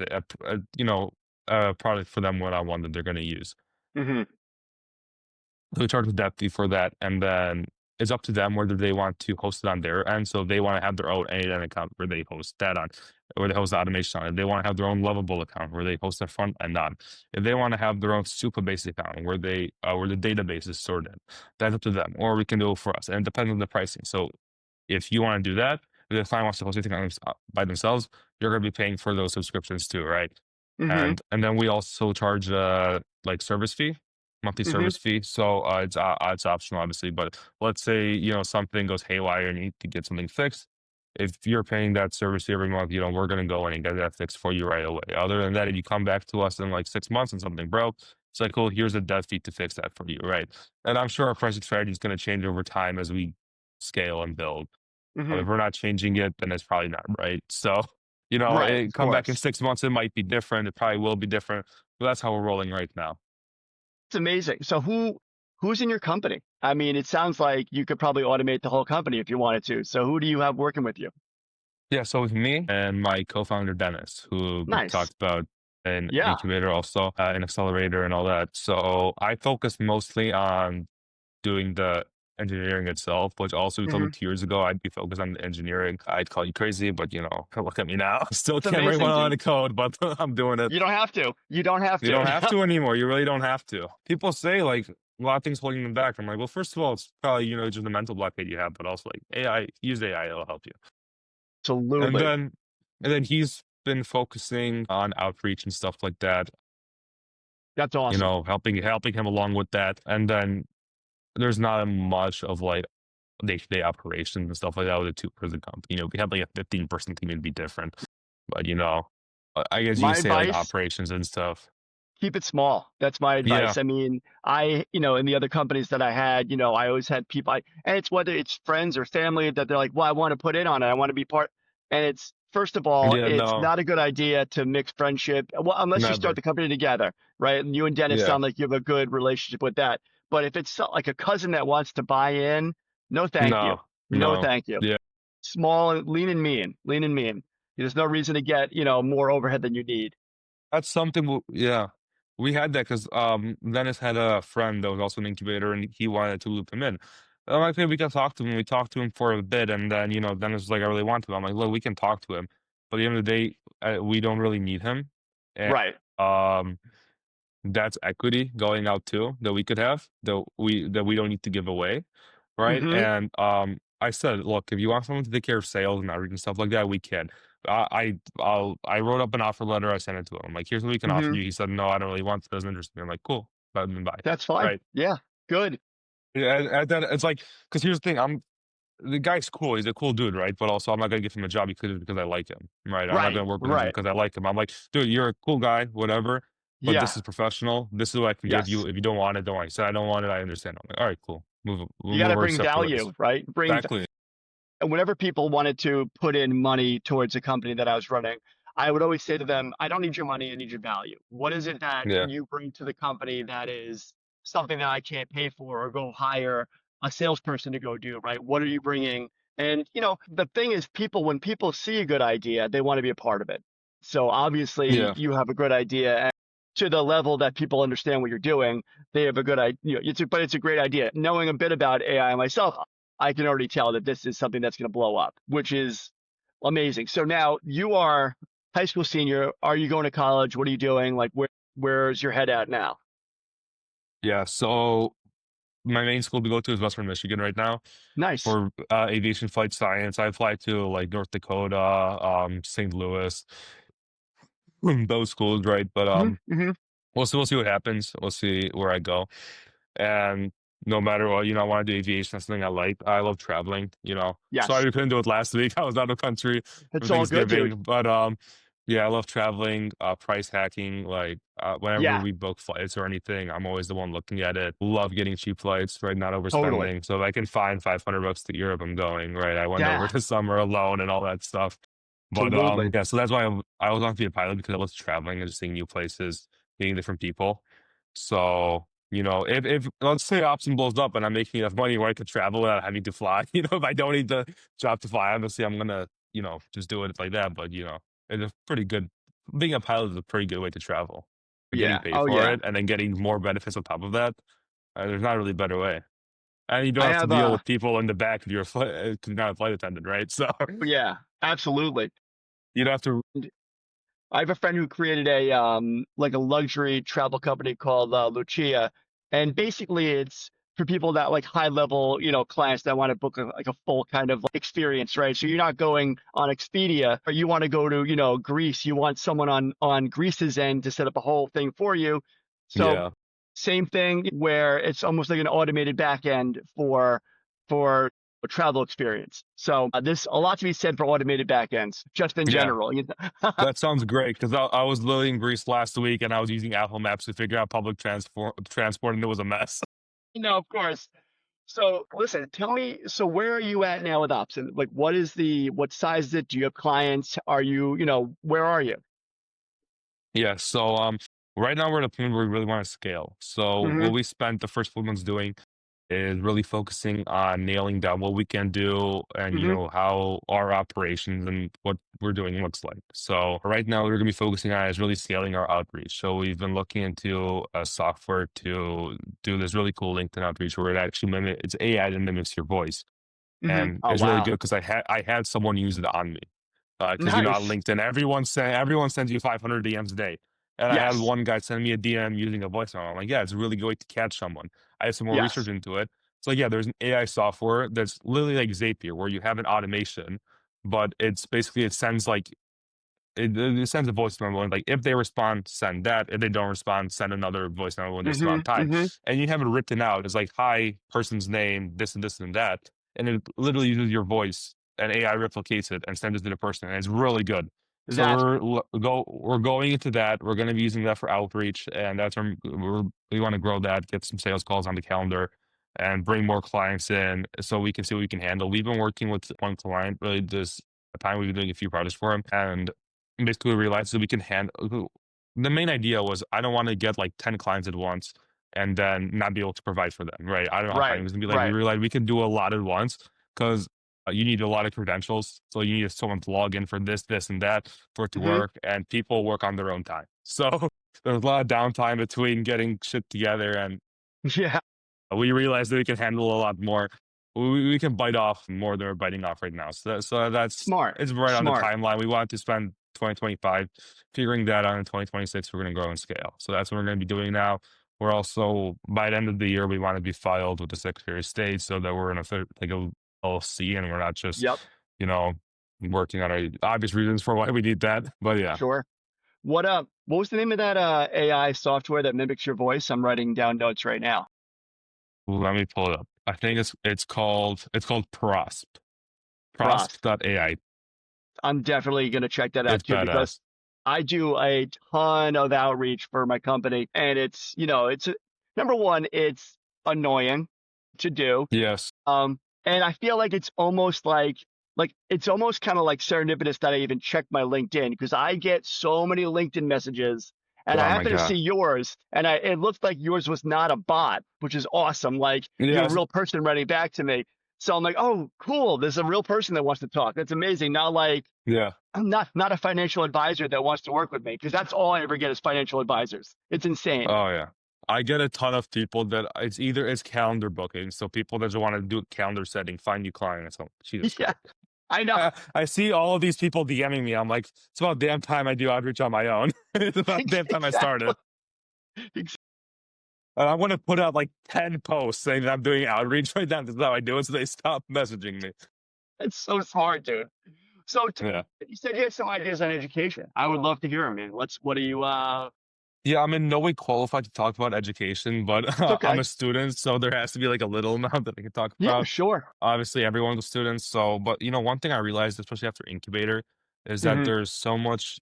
Speaker 3: a product for them one on one that they're going to use.
Speaker 2: Hmm.
Speaker 3: So we charge a depth fee for that, and then it's up to them whether they want to host it on their end. So if they want to have their own AN account where they host that on, where they host the automation on. If they want to have their own Lovable account where they host their front end on. If they want to have their own Supabase account where they where the database is stored in, that's up to them. Or we can do it for us, and it depends on the pricing. So if you want to do that, if the client wants to host everything by themselves, you're going to be paying for those subscriptions too, right?
Speaker 2: Hmm.
Speaker 3: And then we also charge like service fee, monthly
Speaker 2: Hmm.
Speaker 3: service fee. So it's optional, obviously. But let's say something goes haywire and you need to get something fixed. If you're paying that service fee every month, we're going to go in and get that fixed for you right away. Other than that, if you come back to us in like 6 months and something broke, it's like, cool, here's a dev fee to fix that for you, right? And I'm sure our pricing strategy is going to change over time as we scale and build.
Speaker 2: Hmm.
Speaker 3: If we're not changing it, then it's probably not right. So,
Speaker 2: Right. Of
Speaker 3: come back in
Speaker 2: course.
Speaker 3: 6 months, it might be different. It probably will be different. But that's how we're rolling right now.
Speaker 2: It's amazing. So who's in your company? I mean, it sounds like you could probably automate the whole company if you wanted to. So who do you have working with you?
Speaker 3: Yeah, so with me and my co-founder Dennis, who we
Speaker 2: Nice.
Speaker 3: talked about an
Speaker 2: Yeah.
Speaker 3: incubator, also an accelerator, and all that. So I focus mostly on doing the engineering itself, which also you told me
Speaker 2: Hmm.
Speaker 3: 2 years ago I'd be focused on the engineering. I'd call you crazy, but look at me now. Still
Speaker 2: It's
Speaker 3: can't write
Speaker 2: amazing,
Speaker 3: one line
Speaker 2: dude.
Speaker 3: of code, but I'm doing it.
Speaker 2: You don't have to. You don't have
Speaker 3: You don't have
Speaker 2: to.
Speaker 3: to anymore. You really don't have to. People say like a lot of things holding them back. I'm like, well, first of all, it's probably just a mental block that you have, but also like AI, use AI, it'll help you. And
Speaker 2: Absolutely.
Speaker 3: then he's been focusing on outreach and stuff like that,
Speaker 2: That's awesome.
Speaker 3: helping him along with that. And then there's not much of like day-to-day operations and stuff like that with a two-person company. If we had like a 15-person team, it'd be different. But I guess you
Speaker 2: My
Speaker 3: could say like
Speaker 2: advice,
Speaker 3: operations and stuff.
Speaker 2: keep it small. That's my
Speaker 3: Yeah.
Speaker 2: advice. I mean, in the other companies that I had, I always had people, and it's whether it's friends or family that they're like, well, I want to put in on it. I want to be part. And it's, first of all,
Speaker 3: Yeah,
Speaker 2: it's
Speaker 3: no,
Speaker 2: not a good idea to mix friendship. Well, unless you start
Speaker 3: never.
Speaker 2: the company together, right? And you and Dennis
Speaker 3: Yeah.
Speaker 2: sound like you have a good relationship with that. But if it's like a cousin that wants to buy in, no, thank you.
Speaker 3: No,
Speaker 2: No,
Speaker 3: no.
Speaker 2: thank you.
Speaker 3: Yeah.
Speaker 2: Small, lean and mean, lean and mean. There's no reason to get, more overhead than you need.
Speaker 3: That's something, yeah. We had that because Dennis had a friend that was also an incubator and he wanted to loop him in. I'm like, hey, we can talk to him. We talked to him for a bit, and then Dennis was like, I really want to. I'm like, look, we can talk to him, but at the end of the day, we don't really need him. And
Speaker 2: Right.
Speaker 3: um that's equity going out too that we could have that we don't need to give away, right?
Speaker 2: Mm-hmm.
Speaker 3: And I said, look, if you want someone to take care of sales and outreach and stuff like that, we can. I wrote up an offer letter. I sent it to him. I'm like, here's what we can offer
Speaker 2: Mm-hmm.
Speaker 3: you. He said, no, I don't really want it. Doesn't interest me. I'm like, cool, bye bye.
Speaker 2: That's fine.
Speaker 3: Right?
Speaker 2: Yeah. Good.
Speaker 3: Yeah, and then it's like, because here's the thing, the guy's cool. He's a cool dude, right? But also, I'm not gonna give him a job because I like him, right? I'm not
Speaker 2: Right.
Speaker 3: gonna work with him
Speaker 2: Right.
Speaker 3: because I like him. I'm like, dude, you're a cool guy, whatever. But this
Speaker 2: Yeah.
Speaker 3: is professional. This is what I can give you.
Speaker 2: Yes.
Speaker 3: If you don't want it, don't worry. He said I don't want it. I understand. I'm like, all right, cool. We'll
Speaker 2: You got
Speaker 3: move
Speaker 2: to
Speaker 3: our
Speaker 2: bring
Speaker 3: separate ways.
Speaker 2: value, right?
Speaker 3: Exactly.
Speaker 2: And whenever people wanted to put in money towards a company that I was running, I would always say to them, I don't need your money, I need your value. What is it that
Speaker 3: Yeah.
Speaker 2: you bring to the company that is something that I can't pay for or go hire a salesperson to go do, right? What are you bringing? And, the thing is, when people see a good idea, they want to be a part of it. So obviously,
Speaker 3: Yeah.
Speaker 2: you have a good idea. And to the level that people understand what you're doing, they have a good idea. But it's a great idea. Knowing a bit about AI myself, I can already tell that this is something that's going to blow up, which is amazing. So now you are high school senior. Are you going to college? What are you doing? Like, where's your head at now?
Speaker 3: Yeah. So my main school to go to is Western Michigan right now
Speaker 2: Nice.
Speaker 3: for aviation flight science. I applied to like North Dakota, St. Louis, those schools, right? But
Speaker 2: Hmm. Hmm.
Speaker 3: we'll see what happens. We'll see where I go. And no matter what, I want to do aviation. That's something I like. I love traveling. Sorry
Speaker 2: Yes.
Speaker 3: we couldn't do it last week. I was out of country for
Speaker 2: It's all good, dude.
Speaker 3: Thanksgiving. But yeah, I love traveling, price hacking. Like whenever
Speaker 2: Yeah,
Speaker 3: we book flights or anything, I'm always the one looking at it. Love getting cheap flights, right? Not
Speaker 2: totally.
Speaker 3: overspending. So if I can find $500 to Europe, I'm going, right? I went over
Speaker 2: Yeah,
Speaker 3: to summer alone and all that stuff. But
Speaker 2: absolutely.
Speaker 3: yeah, so that's why I was on to be a pilot because I love traveling and just seeing new places, meeting different people. So, if let's say Option blows up and I'm making enough money where I could travel without having to fly, if I don't need the job to fly, obviously I'm gonna, just do it like that. But it's a pretty good being a pilot is a pretty good way to travel. You're getting
Speaker 2: Yeah.
Speaker 3: paid
Speaker 2: Oh,
Speaker 3: for
Speaker 2: yeah.
Speaker 3: it and then getting more benefits on top of that. There's not really a better way. And you don't
Speaker 2: I
Speaker 3: have to
Speaker 2: have
Speaker 3: deal with people in the back if you're if you're not a flight attendant, right? So
Speaker 2: yeah, absolutely.
Speaker 3: you don't have to.
Speaker 2: I have a friend who created a luxury travel company called Lucia, and basically it's for people that like high level clients that want to book a full kind of like, experience, right? So you're not going on Expedia, or you want to go to Greece. You want someone on Greece's end to set up a whole thing for you. So
Speaker 3: Yeah.
Speaker 2: same thing where it's almost like an automated back end for a travel experience. So there's a lot to be said for automated backends, just in
Speaker 3: Yeah.
Speaker 2: general.
Speaker 3: That sounds great because I was literally in Greece last week and I was using Apple Maps to figure out public transport and it was a mess.
Speaker 2: No, of course. So listen, tell me, so where are you at now with Opsin? Like what size is it? Do you have clients? Are you, where are you?
Speaker 3: Yeah, so right now we're at a point where we really want to scale. So
Speaker 2: Hmm.
Speaker 3: what we spent the first 4 months doing is really focusing on nailing down what we can do and,
Speaker 2: Hmm.
Speaker 3: how our operations and what we're doing looks like. So right now we're going to be focusing on is really scaling our outreach. So we've been looking into a software to do this really cool LinkedIn outreach where it actually it's AI that mimics your voice.
Speaker 2: Hmm.
Speaker 3: And
Speaker 2: Oh,
Speaker 3: it's really
Speaker 2: wow.
Speaker 3: good because I had someone use it on me. Because on
Speaker 2: Nice.
Speaker 3: LinkedIn, everyone sends you 500 DMs a day, and I had
Speaker 2: Yes.
Speaker 3: one guy send me a DM using a voicemail. I'm like, yeah, it's a really good way to catch someone. I had some more research
Speaker 2: Yes.
Speaker 3: into it. So yeah, there's an AI software that's literally like Zapier, where you have an automation, but it's basically it sends like it sends a voice memo and like if they respond, send that. If they don't respond, send another voice memo when they
Speaker 2: Hmm.
Speaker 3: respond time.
Speaker 2: Hmm.
Speaker 3: And you have it written out. It's like, hi, person's name, this and that. And it literally uses your voice and AI replicates it and sends it to the person. And it's really good. So
Speaker 2: That's
Speaker 3: we're going into that. We're going to be using that for outreach, and that's where we want to grow that, get some sales calls on the calendar, and bring more clients in so we can see what we can handle. We've been working with one client really this time. We've been doing a few projects for him, and basically realized that we can handle. The main idea was I don't want to get like 10 clients at once and then not be able to provide for them, right? I don't know how time
Speaker 2: right.
Speaker 3: it was gonna be like. We
Speaker 2: Right.
Speaker 3: realized we can do a lot at once because you need a lot of credentials. So you need someone to log in for this, and that for it to
Speaker 2: Hmm.
Speaker 3: work, and people work on their own time. So there's a lot of downtime between getting shit together, and
Speaker 2: Yeah.
Speaker 3: we realized that we can handle a lot more. We can bite off more than we're biting off right now. So that's
Speaker 2: Smart.
Speaker 3: it's right on the
Speaker 2: Smart.
Speaker 3: timeline. We wanted to spend 2025 figuring that out. In 2026, we're going to grow and scale. So that's what we're going to be doing now. We're also by the end of the year, we want to be filed with the Secretary of State so that we're in like a LLC and we're not just
Speaker 2: Yep.
Speaker 3: you know working on our obvious reasons for why we need that. But yeah,
Speaker 2: Sure. What was the name of that AI software that mimics your voice? I'm writing down notes right now.
Speaker 3: let me pull it up. I think it's called Prosp.
Speaker 2: Prost.
Speaker 3: Prosp.ai.
Speaker 2: I'm definitely going to check that out
Speaker 3: It's
Speaker 2: too because
Speaker 3: badass.
Speaker 2: I do a ton of outreach for my company, and number one, it's annoying to do.
Speaker 3: Yes.
Speaker 2: And I feel like it's almost like it's almost kind of like serendipitous that I even check my LinkedIn because I get so many LinkedIn messages, and I
Speaker 3: Oh my
Speaker 2: happen to see
Speaker 3: god.
Speaker 2: yours, and it looks like yours was not a bot, which is awesome. Like you're a
Speaker 3: Yes.
Speaker 2: real person writing back to me. So I'm like, oh, cool. There's a real person that wants to talk. That's amazing. Not like
Speaker 3: Yeah.
Speaker 2: I'm not a financial advisor that wants to work with me because that's all I ever get is financial advisors. It's insane.
Speaker 3: Oh yeah. I get a ton of people that it's calendar booking. So people that just want to do calendar setting, find you clients. So Jesus
Speaker 2: Yeah,
Speaker 3: Christ.
Speaker 2: I know.
Speaker 3: I see all of these people DMing me. I'm like, it's about damn time I do outreach on my own. It's about damn time I
Speaker 2: Exactly.
Speaker 3: started. And I want to put out like 10 posts saying that I'm doing outreach right now. This is how I do it. So they stop messaging me.
Speaker 2: It's so smart, dude. So
Speaker 3: Yeah.
Speaker 2: you said you had some ideas on education. I would love to hear them, man. What are you?
Speaker 3: Yeah, I'm in no way qualified to talk about education, but
Speaker 2: It's
Speaker 3: I'm
Speaker 2: okay.
Speaker 3: a student, so there has to be like a little amount that I can talk
Speaker 2: Yeah,
Speaker 3: about.
Speaker 2: sure.
Speaker 3: Obviously, everyone's a student, so but one thing I realized, especially after incubator, is that
Speaker 2: Hmm.
Speaker 3: there's so much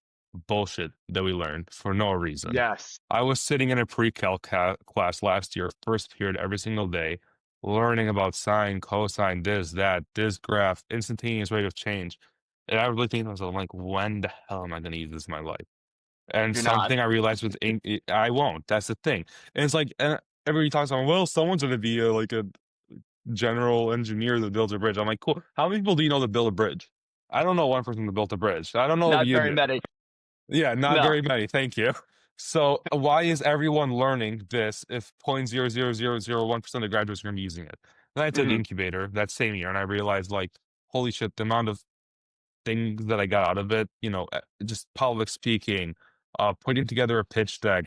Speaker 3: bullshit that we learn for no reason.
Speaker 2: Yes.
Speaker 3: I was sitting in a pre-calc class last year, first period every single day, learning about sine, cosine, this graph, instantaneous rate of change. And I really think to myself, I'm like, when the hell am I going to use this in my life? And
Speaker 2: You're not.
Speaker 3: something I realized with ink, I won't. That's the thing. And it's like, everybody talks about, well, someone's going to be like a general engineer that builds a bridge. I'm like, cool. How many people do you know that build a bridge? I don't know one person that built a bridge. I don't know if
Speaker 2: Not
Speaker 3: you
Speaker 2: very
Speaker 3: do.
Speaker 2: many.
Speaker 3: Yeah, not
Speaker 2: No.
Speaker 3: very many. Thank you. So why is everyone learning this if 0.00001% of graduates are going to be using it? Then I took
Speaker 2: Hmm.
Speaker 3: incubator that same year, and I realized like, holy shit, the amount of things that I got out of it, just public speaking, putting together a pitch deck,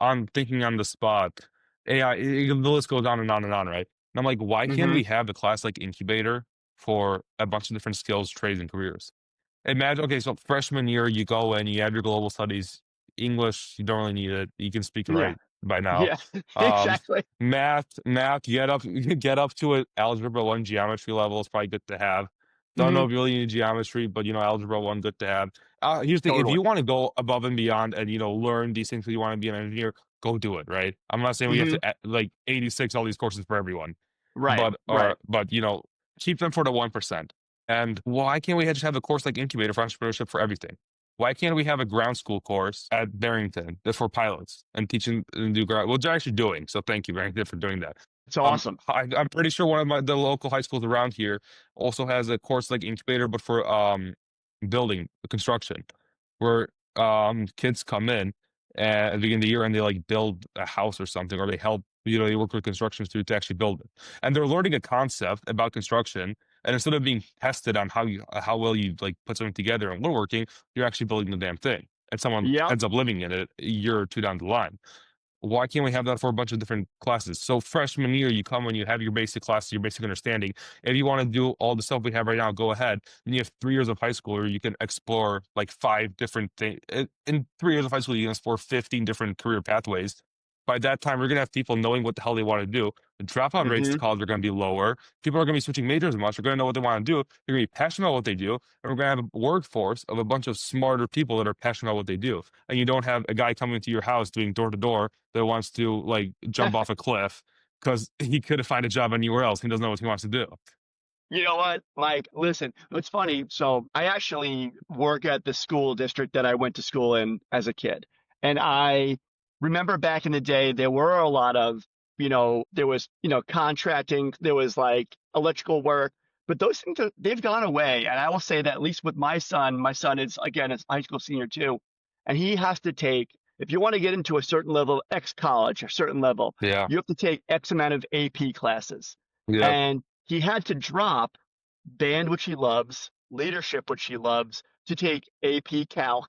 Speaker 3: on thinking on the spot, AI, the list goes on and on and on, right? And I'm like, why can't
Speaker 2: Hmm.
Speaker 3: we have a class like incubator for a bunch of different skills, trades, and careers? Imagine, okay, so freshman year, you go in, you have your global studies, English, you don't really need it. You can speak and
Speaker 2: Yeah.
Speaker 3: write by now.
Speaker 2: Yeah.
Speaker 3: Um,
Speaker 2: Exactly.
Speaker 3: math, get up to an algebra one geometry level is probably good to have. Don't know
Speaker 2: Hmm.
Speaker 3: if you really need geometry, but algebra one, good to have. Here's the thing: if
Speaker 2: Totally.
Speaker 3: you want to go above and beyond and learn these things because you want to be an engineer, go do it. Right? I'm not saying we have
Speaker 2: Hmm.
Speaker 3: to like 86 all these courses for everyone,
Speaker 2: Right.
Speaker 3: but
Speaker 2: Right.
Speaker 3: keep them for the 1%. And why can't we just have a course like Incubator for entrepreneurship for everything? Why can't we have a ground school course at Barrington for pilots and teaching and do ground, which they're actually doing. So thank you, Barrington, for doing that.
Speaker 2: It's awesome.
Speaker 3: I'm pretty sure one of the local high schools around here also has a course like incubator, but for building construction, where kids come in at the beginning of the year and they like build a house or something, or they help, they work with construction students to actually build it, and they're learning a concept about construction. And instead of being tested on how well you like put something together and woodworking, you're actually building the damn thing, and someone
Speaker 2: Yep.
Speaker 3: ends up living in it a year or two down the line. Why can't we have that for a bunch of different classes? So freshman year, you come and you have your basic classes, your basic understanding. If you want to do all the stuff we have right now, go ahead. And you have 3 years of high school where you can explore like 5 different things. In 3 years of high school, you can explore 15 different career pathways. By that time, we're going to have people knowing what the hell they want to do. The dropout rates to
Speaker 2: Hmm.
Speaker 3: college are going to be lower. People are going to be switching majors much. They're going to know what they want to do. They're going to be passionate about what they do. And we're going to have a workforce of a bunch of smarter people that are passionate about what they do. And you don't have a guy coming to your house doing door to door that wants to like jump off a cliff because he could find a job anywhere else. He doesn't know what he wants to do.
Speaker 2: You know what, Mike? Listen, it's funny. So I actually work at the school district that I went to school in as a kid. And I remember back in the day, there were a lot of, there was, contracting, there was like electrical work, but those things, they've gone away. And I will say that at least with my son is, again, is high school senior too. And he has to take, if you want to get into a certain level, X college, a certain level,
Speaker 3: Yeah.
Speaker 2: you have to take X amount of AP classes.
Speaker 3: Yep.
Speaker 2: And he had to drop band, which he loves, leadership, which he loves, to take AP Calc,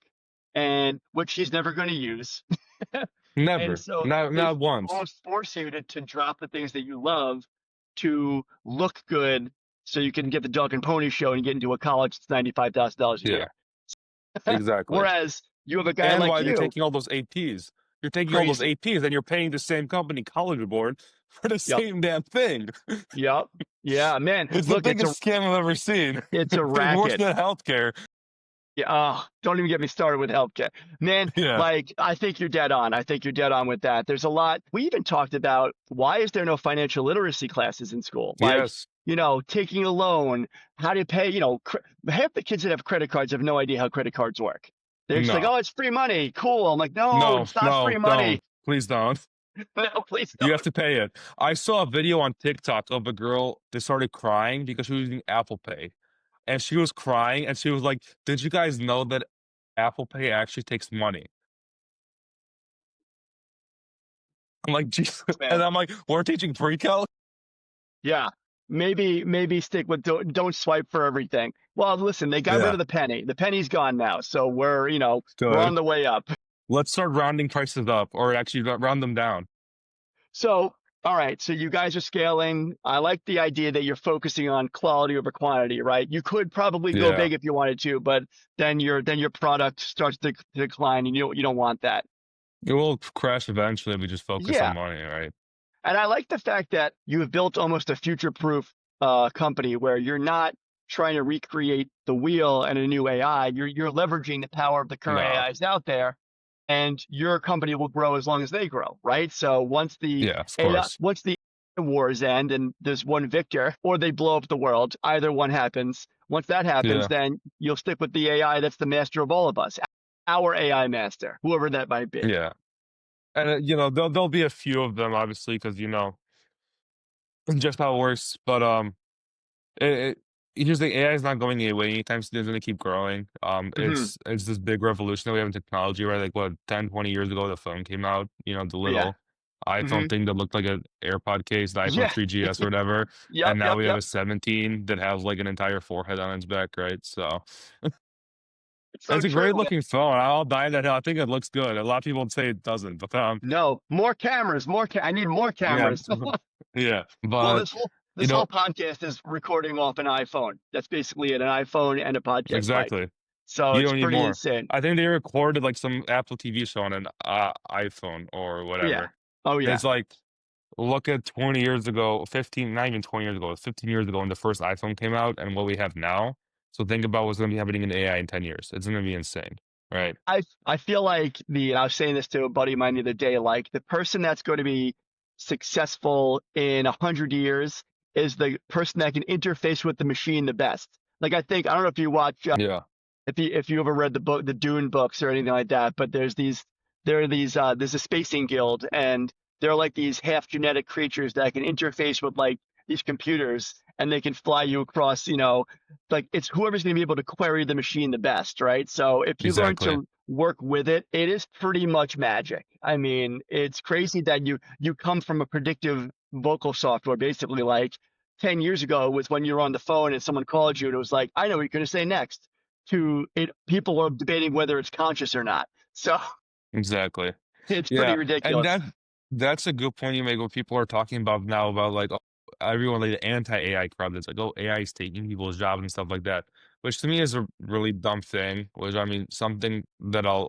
Speaker 2: and which he's never going to use. And
Speaker 3: Never.
Speaker 2: so they
Speaker 3: Not once.
Speaker 2: almost force you to drop the things that you love to look good so you can get the dog and pony show and get into a college that's $95,000 a
Speaker 3: Yeah.
Speaker 2: year.
Speaker 3: Exactly.
Speaker 2: Whereas you have a guy
Speaker 3: And
Speaker 2: like
Speaker 3: while you're
Speaker 2: you,
Speaker 3: taking all those APs, you're taking all those
Speaker 2: crazy.
Speaker 3: APs and you're paying the same company college board for the
Speaker 2: Yep.
Speaker 3: same damn thing.
Speaker 2: Yep. Yeah, man.
Speaker 3: It's the
Speaker 2: Look,
Speaker 3: biggest scam I've ever seen.
Speaker 2: it's a
Speaker 3: It's like worse
Speaker 2: racket.
Speaker 3: than healthcare.
Speaker 2: Yeah, don't even get me started with healthcare. Man,
Speaker 3: Yeah.
Speaker 2: like, I think you're dead on. I think you're dead on with that. There's a lot. We even talked about why is there no financial literacy classes in school? Like,
Speaker 3: Yes.
Speaker 2: taking a loan, how to pay, half the kids that have credit cards have no idea how credit cards work. They're just like,
Speaker 3: No.
Speaker 2: oh, it's free money. Cool. I'm like, no,
Speaker 3: No.
Speaker 2: it's not
Speaker 3: No.
Speaker 2: free money.
Speaker 3: Don't. Please don't.
Speaker 2: No, please
Speaker 3: You have
Speaker 2: don't.
Speaker 3: to pay it. I saw a video on TikTok of a girl that started crying because she was using Apple Pay. And she was crying and she was like, "Did you guys know that Apple Pay actually takes money?" I'm like, Jesus. And
Speaker 2: Man.
Speaker 3: I'm like, we're teaching pre-cal?
Speaker 2: Yeah. Maybe stick with don't swipe for everything. Well, listen, they got rid
Speaker 3: Yeah.
Speaker 2: of the penny. The penny's gone now. So we're
Speaker 3: Good.
Speaker 2: on the way up.
Speaker 3: Let's start rounding prices up, or actually round them down.
Speaker 2: So, all right. So you guys are scaling. I like the idea that you're focusing on quality over quantity, right? You could probably go
Speaker 3: Yeah.
Speaker 2: big if you wanted to, but then your product starts to decline, and you don't want that.
Speaker 3: It will crash eventually if we just focus
Speaker 2: Yeah.
Speaker 3: on money, right?
Speaker 2: And I like the fact that you have built almost a future-proof company where you're not trying to recreate the wheel and a new AI. You're leveraging the power of the current
Speaker 3: No.
Speaker 2: AIs out there, and your company will grow as long as they grow, right? So once the
Speaker 3: Yeah, of course.
Speaker 2: wars end and there's one victor, or they blow up the world, either one happens. Once that happens,
Speaker 3: Yeah.
Speaker 2: then you'll stick with the AI that's the master of all of us, our AI master, whoever that might be.
Speaker 3: Yeah. And, there'll be a few of them, obviously, because, just how it works. But, here's the AI is not going away anytime soon. It's going to keep growing.
Speaker 2: Hmm.
Speaker 3: It's this big revolution that we have in technology, right? Like, what, 10, 20 years ago, the phone came out, the
Speaker 2: Yeah.
Speaker 3: little
Speaker 2: Hmm.
Speaker 3: iPhone thing that looked like an AirPod case, the iPhone
Speaker 2: Yeah.
Speaker 3: 3GS or whatever.
Speaker 2: Yep.
Speaker 3: And now
Speaker 2: Yep.
Speaker 3: we have
Speaker 2: Yep.
Speaker 3: a 17 that has like an entire forehead on its back, right? So
Speaker 2: It's so
Speaker 3: it's a
Speaker 2: true.
Speaker 3: great looking phone. I'll die on that hill. I think it looks good. A lot of people would say it doesn't, but
Speaker 2: No, more cameras, I need more
Speaker 3: yeah,
Speaker 2: cameras.
Speaker 3: yeah.
Speaker 2: Well,
Speaker 3: But
Speaker 2: this whole podcast is recording off an iPhone. That's basically it, an iPhone and a podcast mic.
Speaker 3: exactly.
Speaker 2: So
Speaker 3: You
Speaker 2: it's
Speaker 3: don't need
Speaker 2: pretty
Speaker 3: more.
Speaker 2: insane.
Speaker 3: I think they recorded like some Apple TV show on an iPhone or
Speaker 2: Yeah.
Speaker 3: whatever.
Speaker 2: Oh
Speaker 3: And
Speaker 2: yeah.
Speaker 3: it's like, look at 20 years ago, 15, not even 20 years ago, it was 15 years ago when the first iPhone came out and what we have now. So think about what's going to be happening in AI in 10 years. It's going to be insane, right?
Speaker 2: I feel like I was saying this to a buddy of mine the other day, like the person that's going to be successful in 100 years is the person that can interface with the machine the best. Like I don't know if you watch
Speaker 3: Yeah.
Speaker 2: if you ever read the Dune books or anything like that, but there's a spacing guild, and they're like these half genetic creatures that can interface with like these computers, and they can fly you across, like it's whoever's going to be able to query the machine the best, right? So if you learn
Speaker 3: Exactly.
Speaker 2: to work with it, it is pretty much magic. I mean, it's crazy that you come from a predictive vocal software, basically like 10 years ago was when you were on the phone and someone called you and it was like, I know what you're going to say next, to it, people are debating whether it's conscious or not. So
Speaker 3: Exactly.
Speaker 2: it's pretty
Speaker 3: Yeah, and
Speaker 2: ridiculous.
Speaker 3: that's a good point you make. What people are talking about now about like everyone like the anti-AI crowd that's like, oh, AI is taking people's jobs and stuff like that, which to me is a really dumb thing. Which I mean, something that I'll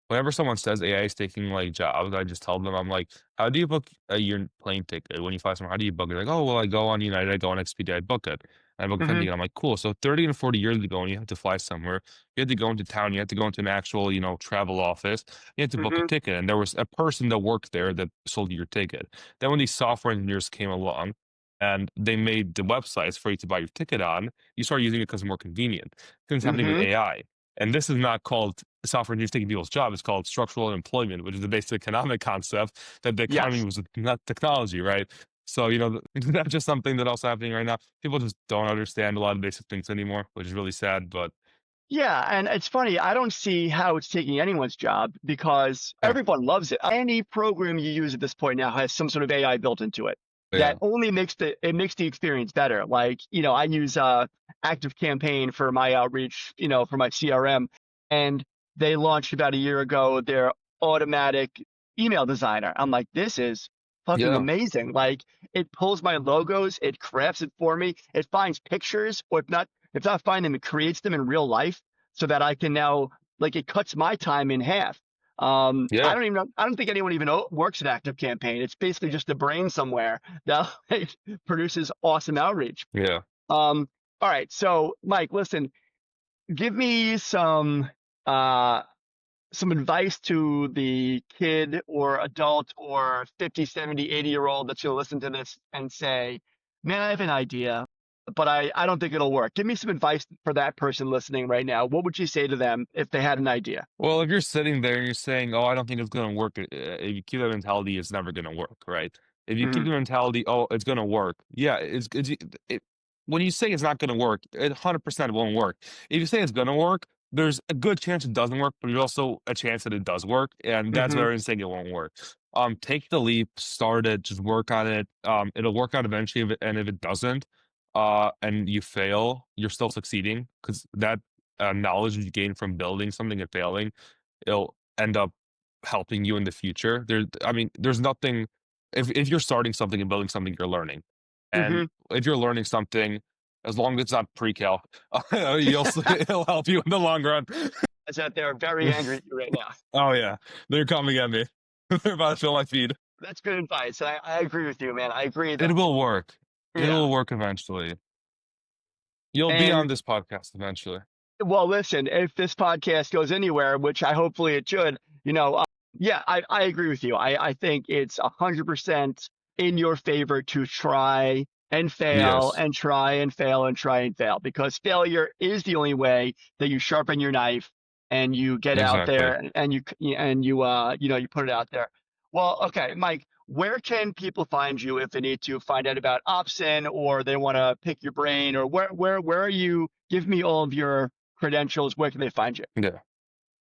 Speaker 3: whenever someone says AI is taking like jobs, I just tell them I'm like, how do you book your plane ticket when you fly somewhere? How do you book it? Like, oh well, I go on United, I go on Expedia, I book it. I book a plane
Speaker 2: Hmm.
Speaker 3: ticket. I'm like, cool. So 30 and 40 years ago, when you had to fly somewhere, you had to go into town, you had to go into an actual, travel office, you had to book a
Speaker 2: Hmm.
Speaker 3: ticket, and there was a person that worked there that sold you your ticket. Then when these software engineers came along and they made the websites for you to buy your ticket on, you start using it because it's more convenient. Things happening with
Speaker 2: Hmm.
Speaker 3: AI. And this is not called software engineers taking people's jobs. It's called structural unemployment, which is the basic economic concept that the economy
Speaker 2: Yes.
Speaker 3: was not technology, right? So, that's just something that also happening right now. People just don't understand a lot of basic things anymore, which is really sad. But
Speaker 2: Yeah, and it's funny, I don't see how it's taking anyone's job because
Speaker 3: yeah,
Speaker 2: everyone loves it. Any program you use at this point now has some sort of AI built into it
Speaker 3: yeah,
Speaker 2: that only makes the experience better. Like, I use Active Campaign for my outreach, for my CRM, and they launched about a year ago their automatic email designer. I'm like, this is fucking
Speaker 3: yeah,
Speaker 2: amazing. Like, it pulls my logos, it crafts it for me, it finds pictures, or if not find them, it creates them in real life so that I can now, like, it cuts my time in half. I
Speaker 3: yeah,
Speaker 2: don't even know, I don't think anyone even works at Active Campaign. It's basically just a brain somewhere that like, produces awesome outreach.
Speaker 3: yeah.
Speaker 2: Um, all right. So Mike, listen, give me uh, some advice to the kid or adult or 50, 70, 80-year-old that's going to listen to this and say, man, I have an idea, but I don't think it'll work. Give me some advice for that person listening right now. What would you say to them if they had an idea?
Speaker 3: Well, if you're sitting there and you're saying, "Oh, I don't think it's going to work," if you keep that mentality, it's never going to work, right? If you keep
Speaker 2: Hmm.
Speaker 3: the mentality, "Oh, it's going to work," yeah, it, when you say it's not going to work, it 100% won't work. If you say it's going to work, there's a good chance it doesn't work, but there's also a chance that it does work, and that's
Speaker 2: Hmm.
Speaker 3: where I'm saying it won't work. Take the leap, start it, just work on it. It'll work out eventually, and if it doesn't, and you fail, you're still succeeding because that knowledge you gain from building something and failing, it'll end up helping you in the future. I mean, there's nothing. If you're starting something and building something, you're learning, and
Speaker 2: Hmm.
Speaker 3: if you're learning something, as long as it's not pre-cal, it'll help you in the long run.
Speaker 2: Is that they're very angry at you right now.
Speaker 3: Oh yeah, they're coming at me. They're about to fill my feed.
Speaker 2: That's good advice. I agree with you, man. I agree
Speaker 3: It
Speaker 2: that,
Speaker 3: will work. It
Speaker 2: yeah.
Speaker 3: will work eventually. You'll be on
Speaker 2: And
Speaker 3: this podcast eventually.
Speaker 2: well, listen, if this podcast goes anywhere, which I hopefully it should, yeah, I agree with you. I think it's 100% in your favor to try and fail
Speaker 3: Yes,
Speaker 2: and try and fail and try and fail, because failure is the only way that you sharpen your knife and you get out
Speaker 3: exactly.
Speaker 2: there and you put it out there. Well, okay, Mike, where can people find you if they need to find out about Opsin or they want to pick your brain, or where are you? Give me all of your credentials. Where can they find you?
Speaker 3: Yeah.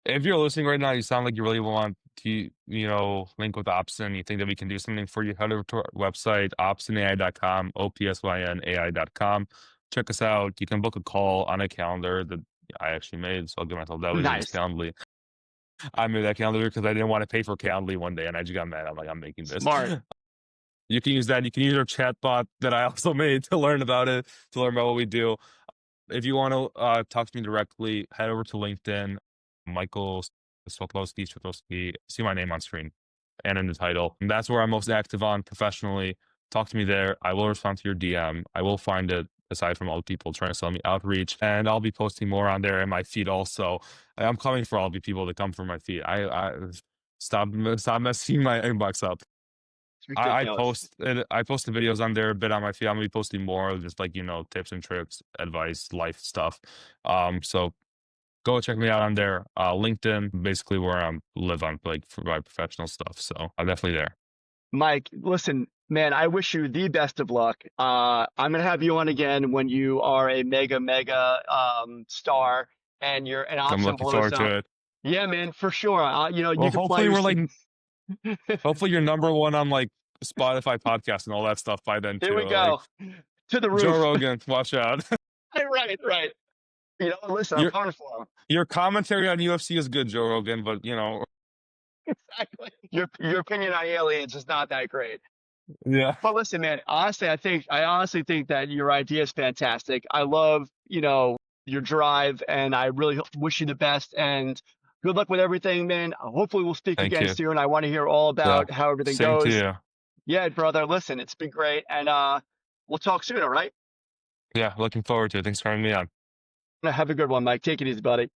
Speaker 3: If you're listening right now, you sound like you really want to, link with Opsin. You think that we can do something for you, head over to our website, opsinai.com, opsynai.com. Check us out. You can book a call on a calendar that I actually made, so I'll give myself that. His name's
Speaker 2: Nice.
Speaker 3: Calendly. I made that calendar because I didn't want to pay for Calendly one day, and I just got mad. I'm like, I'm making this.
Speaker 2: Smart.
Speaker 3: You can use that. You can use our chat bot that I also made to learn about it, to learn about what we do. If you want to talk to me directly, head over to LinkedIn, Michael Swatlowski. See my name on screen and in the title. And that's where I'm most active on professionally. Talk to me there. I will respond to your DM. I will find it aside from all the people trying to sell me outreach. And I'll be posting more on there in my feed also. I'm coming for all the people that come from my feed. I stop messing my inbox up.
Speaker 2: It's
Speaker 3: I
Speaker 2: ridiculous.
Speaker 3: post I post the videos on there a bit on my feed. I'm gonna be posting more, just like tips and tricks, advice, life stuff. So go check me out on there. LinkedIn, basically where I live on like for my professional stuff. So I'm definitely there.
Speaker 2: Mike, listen, man, I wish you the best of luck. I'm gonna have you on again when you are a mega star and you're an
Speaker 3: I'm
Speaker 2: option
Speaker 3: looking
Speaker 2: blows
Speaker 3: forward
Speaker 2: up.
Speaker 3: to it.
Speaker 2: Yeah, man, for sure. You know,
Speaker 3: Well,
Speaker 2: you can fly
Speaker 3: hopefully
Speaker 2: your
Speaker 3: we're
Speaker 2: seat.
Speaker 3: like, hopefully you're number one on like Spotify podcast and all that stuff by then
Speaker 2: Here
Speaker 3: too.
Speaker 2: we
Speaker 3: Like
Speaker 2: go. To the
Speaker 3: Joe
Speaker 2: roof.
Speaker 3: Rogan, watch out.
Speaker 2: Right, right. You know, listen, I'm
Speaker 3: your
Speaker 2: coming for him.
Speaker 3: your commentary on UFC is good, Joe Rogan, but
Speaker 2: Exactly. Your opinion on aliens is not that great.
Speaker 3: yeah.
Speaker 2: But listen, man, honestly, I honestly think that your idea is fantastic. I love, you know, your drive, and I really wish you the best and good luck with everything, man. Hopefully, we'll speak
Speaker 3: Thank
Speaker 2: again
Speaker 3: you.
Speaker 2: soon. I want to hear all
Speaker 3: Yeah.
Speaker 2: about how everything
Speaker 3: Same to
Speaker 2: goes.
Speaker 3: you.
Speaker 2: Yeah, brother. Listen, it's been great, and we'll talk soon. All right.
Speaker 3: Yeah, looking forward to it. Thanks for having me on.
Speaker 2: Have a good one, Mike. Take it easy, buddy.